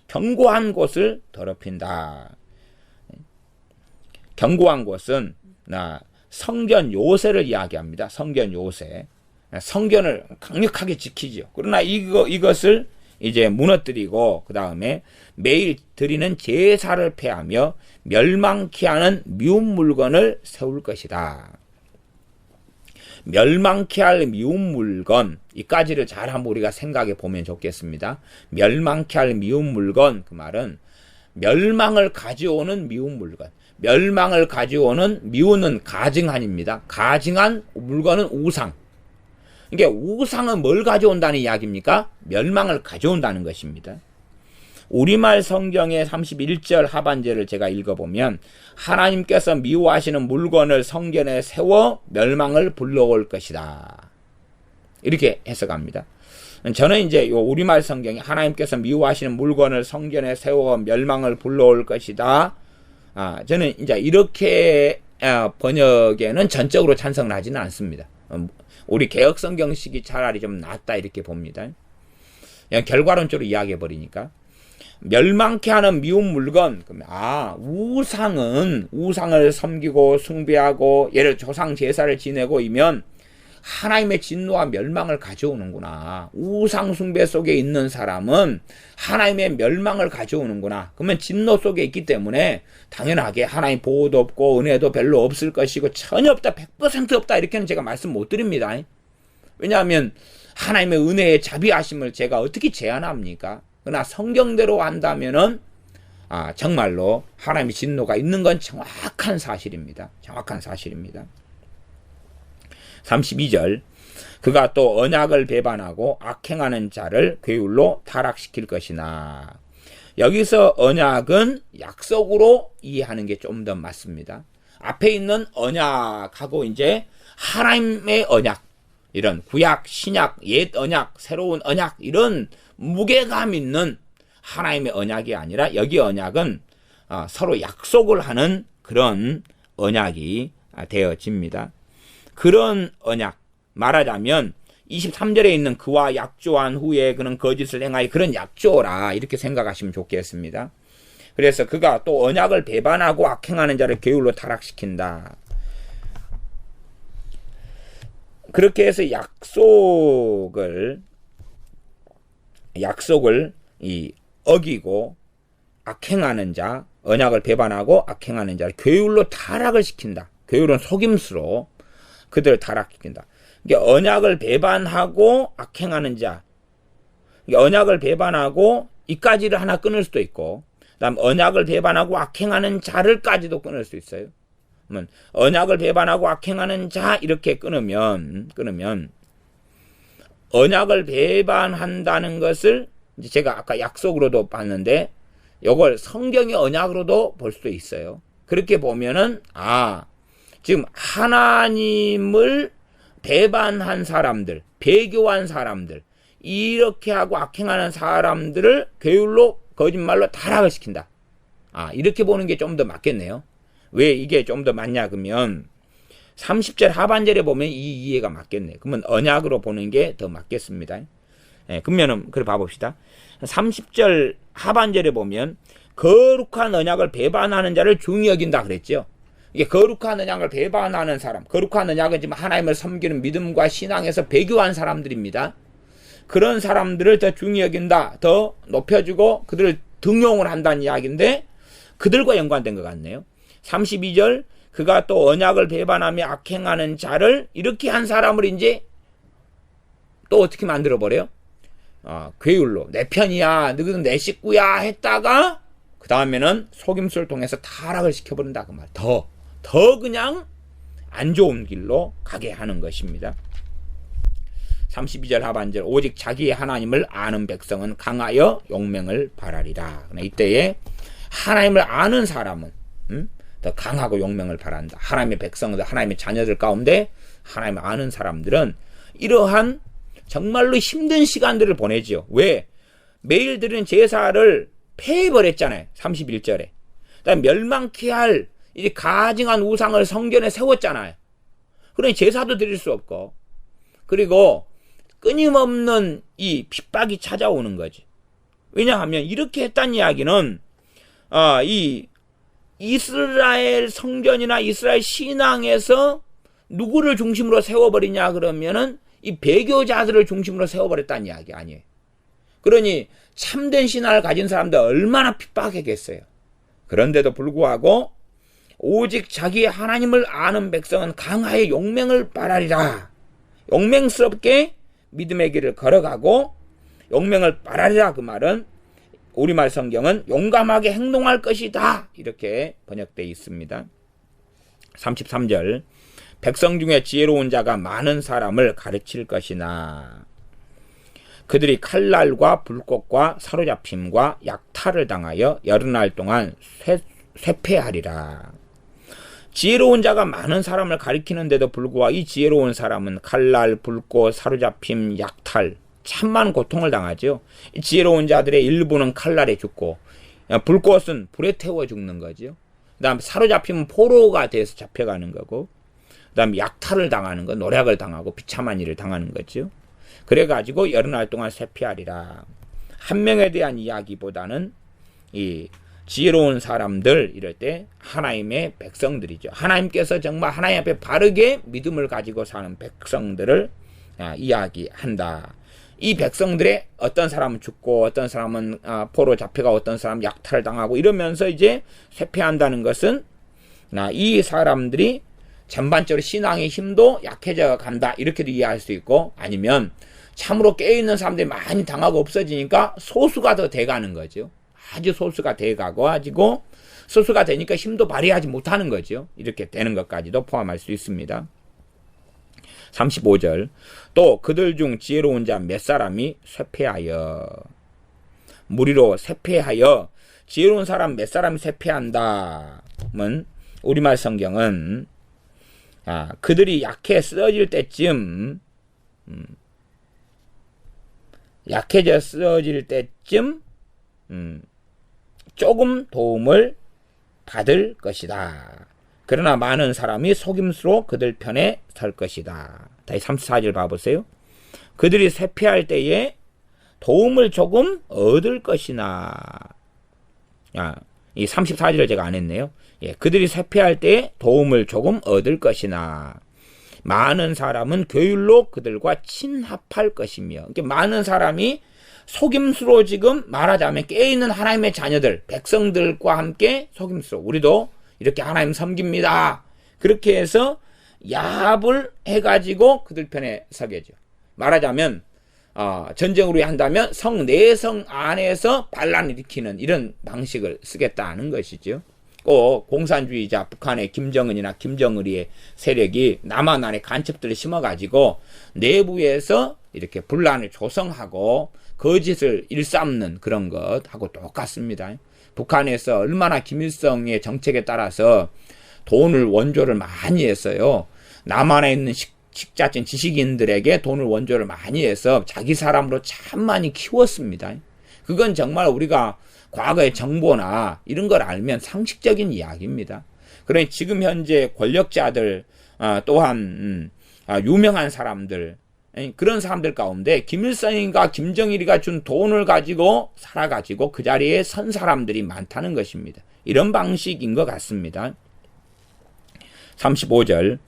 견고한 곳을 더럽힌다. 견고한 곳은 성전 요새를 이야기합니다. 성전 요새. 성전을 강력하게 지키죠. 그러나 이것을 이제 무너뜨리고 그 다음에 매일 드리는 제사를 폐하며 멸망케 하는 미운 물건을 세울 것이다. 멸망케 할 미운 물건 이까지를 잘 한번 우리가 생각해 보면 좋겠습니다. 멸망케 할 미운 물건 그 말은 멸망을 가져오는 미운 물건. 멸망을 가져오는 미운은 가증한입니다. 가증한 물건은 우상. 이게 우상은 뭘 가져온다는 이야기입니까? 멸망을 가져온다는 것입니다. 우리말 성경의 31절 하반절을 제가 읽어보면 하나님께서 미워하시는 물건을 성전에 세워 멸망을 불러올 것이다. 이렇게 해석합니다. 저는 이제 요 우리말 성경에 하나님께서 미워하시는 물건을 성전에 세워 멸망을 불러올 것이다. 저는 이제 이렇게 번역에는 전적으로 찬성을 하지는 않습니다. 우리 개혁 성경식이 차라리 좀 낫다 이렇게 봅니다. 그냥 결과론적으로 이야기해 버리니까 멸망케 하는 미운 물건. 우상을 섬기고 숭배하고 예를 조상 제사를 지내고 이면 하나님의 진노와 멸망을 가져오는구나. 우상 숭배 속에 있는 사람은 하나님의 멸망을 가져오는구나. 그러면 진노 속에 있기 때문에 당연하게 하나님 보호도 없고 은혜도 별로 없을 것이고 전혀 없다, 100% 없다 이렇게는 제가 말씀 못 드립니다. 왜냐하면 하나님의 은혜의 자비하심을 제가 어떻게 제한합니까? 그러나 성경대로 한다면은 정말로 하나님의 진노가 있는 건 정확한 사실입니다. 정확한 사실입니다. 32절 그가 또 언약을 배반하고 악행하는 자를 괴울로 타락시킬 것이나. 여기서 언약은 약속으로 이해하는 게 좀 더 맞습니다. 앞에 있는 언약하고 이제 하나님의 언약, 이런 구약, 신약, 옛 언약, 새로운 언약 이런 무게감 있는 하나님의 언약이 아니라 여기 언약은 서로 약속을 하는 그런 언약이 되어집니다. 그런 언약, 말하자면 23절에 있는 그와 약조한 후에 그는 거짓을 행하여 그런 약조라 이렇게 생각하시면 좋겠습니다. 그래서 그가 또 언약을 배반하고 악행하는 자를 괴울로 타락시킨다. 그렇게 해서 약속을 어기고 악행하는 자, 언약을 배반하고 악행하는 자를 괴울로 타락을 시킨다. 괴울은 속임수로 그들을 타락시킨다. 그러니까 언약을 배반하고 악행하는 자, 그러니까 언약을 배반하고 이까지를 하나 끊을 수도 있고, 그다음 언약을 배반하고 악행하는 자를까지도 끊을 수 있어요. 그러면 언약을 배반하고 악행하는 자 이렇게 끊으면 언약을 배반한다는 것을 이제 제가 아까 약속으로도 봤는데 이걸 성경의 언약으로도 볼 수도 있어요. 그렇게 보면은 지금 하나님을 배반한 사람들, 배교한 사람들, 이렇게 하고 악행하는 사람들을 괴울로 거짓말로 타락을 시킨다. 이렇게 보는 게 좀 더 맞겠네요. 왜 이게 좀 더 맞냐 그러면 30절 하반절에 보면 이 이해가 맞겠네. 그러면 언약으로 보는 게 더 맞겠습니다. 그러면은 그래 봐봅시다. 30절 하반절에 보면 거룩한 언약을 배반하는 자를 중히 여긴다 그랬죠. 이게 거룩한 언약을 배반하는 사람, 거룩한 언약은 지금 하나님을 섬기는 믿음과 신앙에서 배교한 사람들입니다. 그런 사람들을 더 중히 여긴다, 더 높여주고 그들을 등용을 한다는 이야기인데 그들과 연관된 것 같네요. 32절 그가 또 언약을 배반하며 악행하는 자를 이렇게 한 사람을 이제 또 어떻게 만들어버려요? 괴율로 내 편이야, 너희는 내 식구야 했다가 그 다음에는 속임수를 통해서 타락을 시켜버린다 그 말. 더 그냥 안 좋은 길로 가게 하는 것입니다. 32절 하반절 오직 자기의 하나님을 아는 백성은 강하여 용맹을 발하리라. 이때에 하나님을 아는 사람은 더 강하고 용맹을 발한다. 하나님의 백성들, 하나님의 자녀들 가운데 하나님을 아는 사람들은 이러한 정말로 힘든 시간들을 보내지요. 왜? 매일 드리는 제사를 폐해버렸잖아요. 31절에. 그다음에 멸망케 할 이제 가증한 우상을 성전에 세웠잖아요. 그러니 제사도 드릴 수 없고, 그리고 끊임없는 이 핍박이 찾아오는 거지. 왜냐하면 이렇게 했다는 이야기는 이 이스라엘 성전이나 이스라엘 신앙에서 누구를 중심으로 세워버리냐 그러면은 이 배교자들을 중심으로 세워버렸다는 이야기 아니에요. 그러니 참된 신앙을 가진 사람들 얼마나 핍박하겠어요. 그런데도 불구하고 오직 자기 하나님을 아는 백성은 강하여 용맹을 발하리라. 용맹스럽게 믿음의 길을 걸어가고 용맹을 발하리라. 그 말은 우리말 성경은 용감하게 행동할 것이다 이렇게 번역되어 있습니다. 33절 백성 중에 지혜로운 자가 많은 사람을 가르칠 것이나 그들이 칼날과 불꽃과 사로잡힘과 약탈을 당하여 여러 날 동안 쇠폐하리라. 지혜로운 자가 많은 사람을 가리키는데도 불구하고 이 지혜로운 사람은 칼날, 불꽃, 사로잡힘, 약탈 참만 고통을 당하죠. 이 지혜로운 자들의 일부는 칼날에 죽고 불꽃은 불에 태워 죽는 거죠. 그 다음 사로잡힘은 포로가 돼서 잡혀가는 거고 그 다음에 약탈을 당하는 거, 노략을 당하고 비참한 일을 당하는 거죠. 그래가지고 여러 날 동안 쇠피하리라. 한 명에 대한 이야기보다는 이 지혜로운 사람들 이럴 때 하나님의 백성들이죠. 하나님께서 정말 하나님 앞에 바르게 믿음을 가지고 사는 백성들을 이야기한다. 이 백성들의 어떤 사람은 죽고 어떤 사람은 포로 잡혀가 어떤 사람은 약탈을 당하고 이러면서 이제 쇠폐한다는 것은 이 사람들이 전반적으로 신앙의 힘도 약해져 간다 이렇게도 이해할 수 있고 아니면 참으로 깨어있는 사람들이 많이 당하고 없어지니까 소수가 더 돼가는 거죠. 아주 소수가 돼가고 소수가 되니까 힘도 발휘하지 못하는 거죠. 이렇게 되는 것까지도 포함할 수 있습니다. 35절 또 그들 중 지혜로운 자 몇 사람이 쇠폐하여 무리로 쇠폐하여 지혜로운 사람 몇 사람이 쇠폐한다면 우리말 성경은 그들이 약해 쓰러질 때쯤 약해져 쓰러질 때쯤 조금 도움을 받을 것이다. 그러나 많은 사람이 속임수로 그들 편에 설 것이다. 다시 34절 봐보세요. 그들이 쇠폐할 때에 도움을 조금 얻을 것이나 이 34절을 제가 안 했네요. 그들이 쇠폐할 때에 도움을 조금 얻을 것이나 많은 사람은 교율로 그들과 친합할 것이며 많은 사람이 속임수로 지금 말하자면 깨어있는 하나님의 자녀들 백성들과 함께 속임수로 우리도 이렇게 하나님 섬깁니다. 그렇게 해서 야합을 해가지고 그들 편에 서게죠. 말하자면 전쟁으로 한다면 성 내성 안에서 반란을 일으키는 이런 방식을 쓰겠다는 것이죠. 꼭 공산주의자 북한의 김정은이나 김정일의 세력이 남한 안에 간첩들을 심어가지고 내부에서 이렇게 분란을 조성하고 거짓을 일삼는 그런 것하고 똑같습니다. 북한에서 얼마나 김일성의 정책에 따라서 돈을 원조를 많이 했어요. 남한에 있는 식자진 지식인들에게 돈을 원조를 많이 해서 자기 사람으로 참 많이 키웠습니다. 그건 정말 우리가 과거의 정보나 이런 걸 알면 상식적인 이야기입니다. 그러니 지금 현재 권력자들 또한 유명한 사람들 그런 사람들 가운데 김일성이가 김정일이가 준 돈을 가지고 살아가지고 그 자리에 선 사람들이 많다는 것입니다. 이런 방식인 것 같습니다. 35절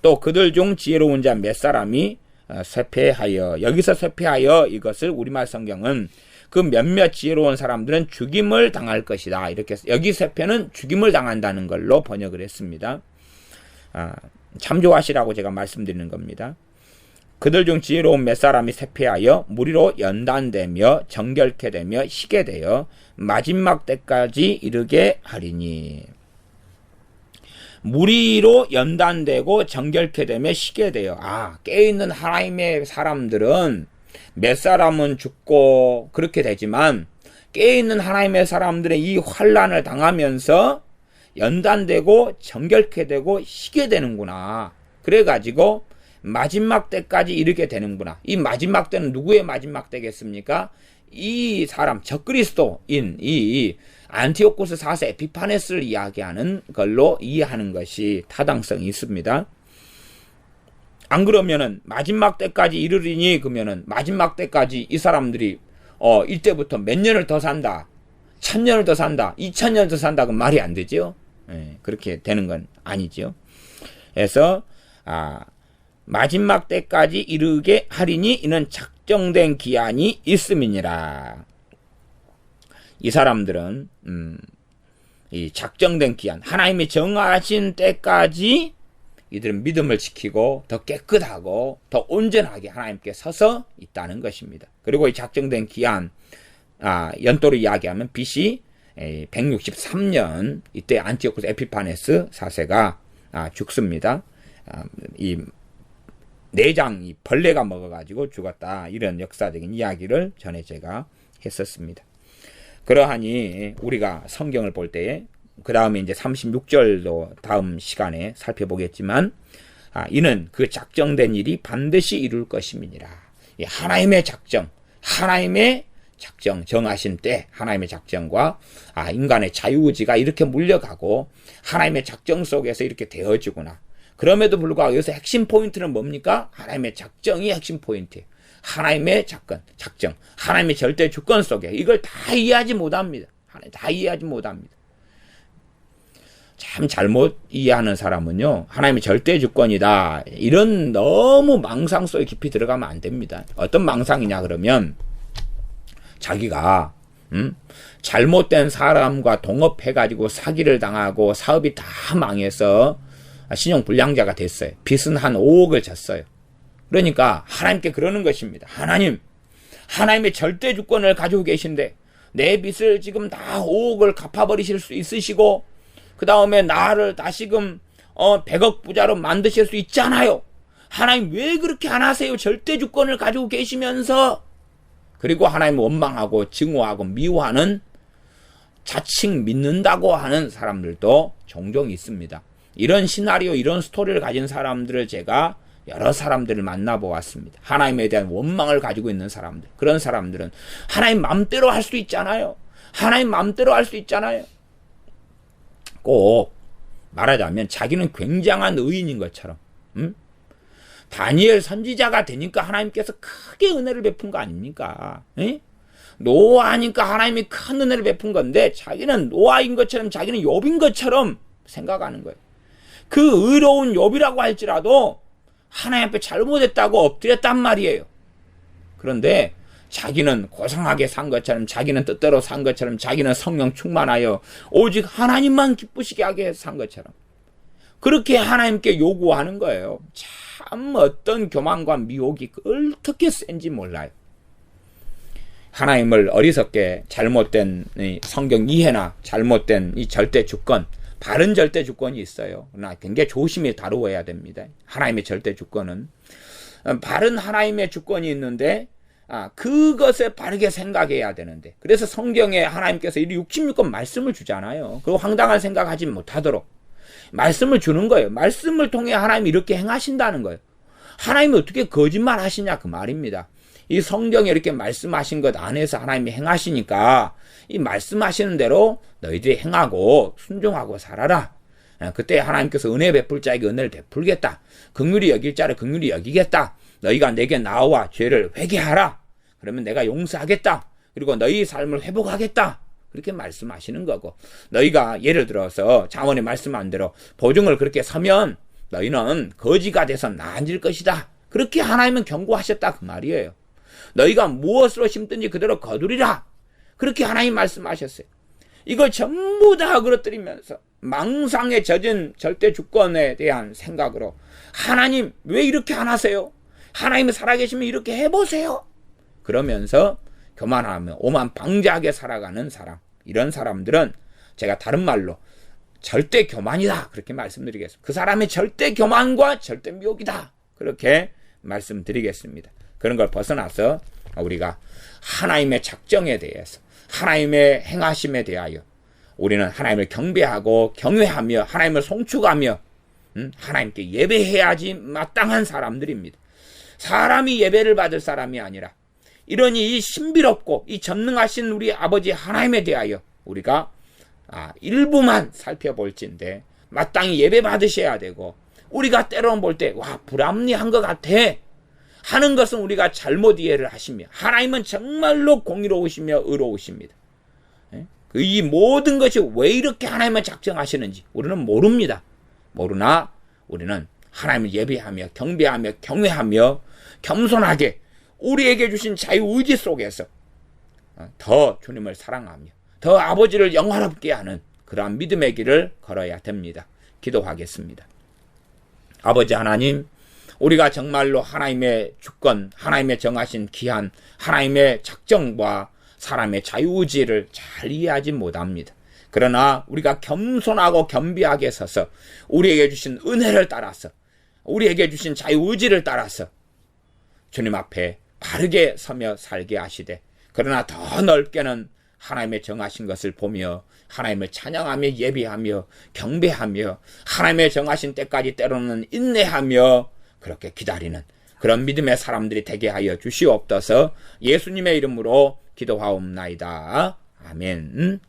또 그들 중 지혜로운 자 몇 사람이 쇠폐하여 여기서 쇠폐하여 이것을 우리말 성경은 그 몇몇 지혜로운 사람들은 죽임을 당할 것이다. 이렇게 여기 쇠폐는 죽임을 당한다는 걸로 번역을 했습니다. 참조하시라고 제가 말씀드리는 겁니다. 그들 중 지혜로운 몇 사람이 쇠폐하여 무리로 연단되며 정결케 되며 희게 되어 마지막 때까지 이르게 하리니. 무리로 연단되고 정결케 되며 희게 되어, 깨어있는 하나님의 사람들은 몇 사람은 죽고 그렇게 되지만 깨어있는 하나님의 사람들의 이 환난을 당하면서 연단되고 정결케 되고 희게 되는구나. 그래가지고 마지막 때까지 이르게 되는구나. 이 마지막 때는 누구의 마지막 때겠습니까? 이 사람, 적그리스도인 이 안티오코스 4세 에피파네스를 이야기하는 걸로 이해하는 것이 타당성이 있습니다. 안 그러면은 마지막 때까지 이르리니, 그러면은 마지막 때까지 이 사람들이 이때부터 몇 년을 더 산다, 1000년을 더 산다, 2000년을 더 산다, 그 말이 안 되죠. 그렇게 되는 건 아니죠. 그래서 마지막 때까지 이르게 하리니 이는 작정된 기한이 있음이니라. 이 사람들은 이 작정된 기한, 하나님이 정하신 때까지 이들은 믿음을 지키고 더 깨끗하고 더 온전하게 하나님께 서서 있다는 것입니다. 그리고 이 작정된 기한, 연도로 이야기하면 BC 163년 이때 안티오코스 에피파네스 4세가 죽습니다. 이 내장 벌레가 먹어가지고 죽었다, 이런 역사적인 이야기를 전에 제가 했었습니다. 그러하니 우리가 성경을 볼 때에 그 다음에 이제 36절도 다음 시간에 살펴보겠지만, 이는 그 작정된 일이 반드시 이룰 것임이니라. 하나님의 작정, 정하신 때 하나님의 작정과 인간의 자유의지가 이렇게 물려가고 하나님의 작정 속에서 이렇게 되어지구나. 그럼에도 불구하고 여기서 핵심 포인트는 뭡니까? 하나님의 작정이 핵심 포인트예요. 하나님의 작정, 하나님의 절대 주권 속에 이걸 다 이해하지 못합니다. 참 잘못 이해하는 사람은요, 하나님의 절대 주권이다, 이런 너무 망상 속에 깊이 들어가면 안 됩니다. 어떤 망상이냐 그러면, 자기가 잘못된 사람과 동업해가지고 사기를 당하고 사업이 다 망해서 신용불량자가 됐어요. 빚은 한 5억을 졌어요. 그러니까 하나님께 그러는 것입니다. 하나님의 절대 주권을 가지고 계신데 내 빚을 지금 다 5억을 갚아버리실 수 있으시고, 그 다음에 나를 다시금 100억 부자로 만드실 수 있잖아요. 하나님 왜 그렇게 안 하세요? 절대 주권을 가지고 계시면서. 그리고 하나님 원망하고 증오하고 미워하는, 자칭 믿는다고 하는 사람들도 종종 있습니다. 이런 시나리오, 이런 스토리를 가진 사람들을 제가 여러 사람들을 만나보았습니다. 하나님에 대한 원망을 가지고 있는 사람들, 그런 사람들은 하나님 맘대로 할 수 있잖아요. 꼭 말하자면 자기는 굉장한 의인인 것처럼, 다니엘 선지자가 되니까 하나님께서 크게 은혜를 베푼 거 아닙니까? 노아하니까 하나님이 큰 은혜를 베푼 건데, 자기는 노아인 것처럼, 자기는 욥인 것처럼 생각하는 거예요. 그 의로운 욥이라고 할지라도 하나님 앞에 잘못했다고 엎드렸단 말이에요. 그런데 자기는 고상하게 산 것처럼, 자기는 뜻대로 산 것처럼, 자기는 성령 충만하여 오직 하나님만 기쁘시게 하게 산 것처럼 그렇게 하나님께 요구하는 거예요. 참 어떤 교만과 미혹이 어떻게 센지 몰라요. 하나님을 어리석게 잘못된 성경 이해나 잘못된 이 절대 주권, 바른 절대 주권이 있어요. 그러나 굉장히 조심히 다루어야 됩니다. 하나님의 절대 주권은 바른 하나님의 주권이 있는데 그것을 바르게 생각해야 되는데, 그래서 성경에 하나님께서 이 66권 말씀을 주잖아요. 그리고 황당한 생각하지 못하도록 말씀을 주는 거예요. 말씀을 통해 하나님이 이렇게 행하신다는 거예요. 하나님이 어떻게 거짓말 하시냐, 그 말입니다. 이 성경에 이렇게 말씀하신 것 안에서 하나님이 행하시니까 이 말씀하시는 대로 너희들이 행하고 순종하고 살아라. 그때 하나님께서 은혜 베풀 자에게 은혜를 베풀겠다. 긍휼히 여길 자를 긍휼히 여기겠다. 너희가 내게 나와 죄를 회개하라. 그러면 내가 용서하겠다. 그리고 너희 삶을 회복하겠다. 그렇게 말씀하시는 거고, 너희가 예를 들어서 잠언의 말씀한 대로 보증을 그렇게 서면 너희는 거지가 돼서 나앉을 것이다. 그렇게 하나님은 경고하셨다, 그 말이에요. 너희가 무엇으로 심든지 그대로 거두리라. 그렇게 하나님 말씀하셨어요. 이걸 전부 다 그릇들이면서 망상에 젖은 절대 주권에 대한 생각으로 하나님 왜 이렇게 안 하세요? 하나님이 살아계시면 이렇게 해보세요. 그러면서 교만하며 오만방자하게 살아가는 사람, 이런 사람들은 제가 다른 말로 절대 교만이다 그렇게 말씀드리겠습니다. 그 사람의 절대 교만과 절대 미혹이다 그렇게 말씀드리겠습니다. 그런 걸 벗어나서 우리가 하나님의 작정에 대해서, 하나님의 행하심에 대하여 우리는 하나님을 경배하고 경외하며 하나님을 송축하며 하나님께 예배해야지 마땅한 사람들입니다. 사람이 예배를 받을 사람이 아니라 이러니 이 신비롭고 이 전능하신 우리 아버지 하나님에 대하여 우리가 일부만 살펴볼진데 마땅히 예배 받으셔야 되고, 우리가 때로는 볼 때 와 불합리한 것 같아 하는 것은 우리가 잘못 이해를 하시며, 하나님은 정말로 공의로우시며 의로우십니다. 이 모든 것이 왜 이렇게 하나님은 작정하시는지 우리는 모릅니다. 모르나 우리는 하나님을 예배하며 경배하며 경외하며 겸손하게 우리에게 주신 자유의지 속에서 더 주님을 사랑하며 더 아버지를 영화롭게 하는 그러한 믿음의 길을 걸어야 됩니다. 기도하겠습니다. 아버지 하나님, 우리가 정말로 하나님의 주권, 하나님의 정하신 기한, 하나님의 작정과 사람의 자유의지를 잘 이해하지 못합니다. 그러나 우리가 겸손하고 겸비하게 서서 우리에게 주신 은혜를 따라서, 우리에게 주신 자유의지를 따라서 주님 앞에 바르게 서며 살게 하시되, 그러나 더 넓게는 하나님의 정하신 것을 보며 하나님을 찬양하며 예배하며 경배하며 하나님의 정하신 때까지 때로는 인내하며 그렇게 기다리는 그런 믿음의 사람들이 되게 하여 주시옵소서. 예수님의 이름으로 기도하옵나이다. 아멘.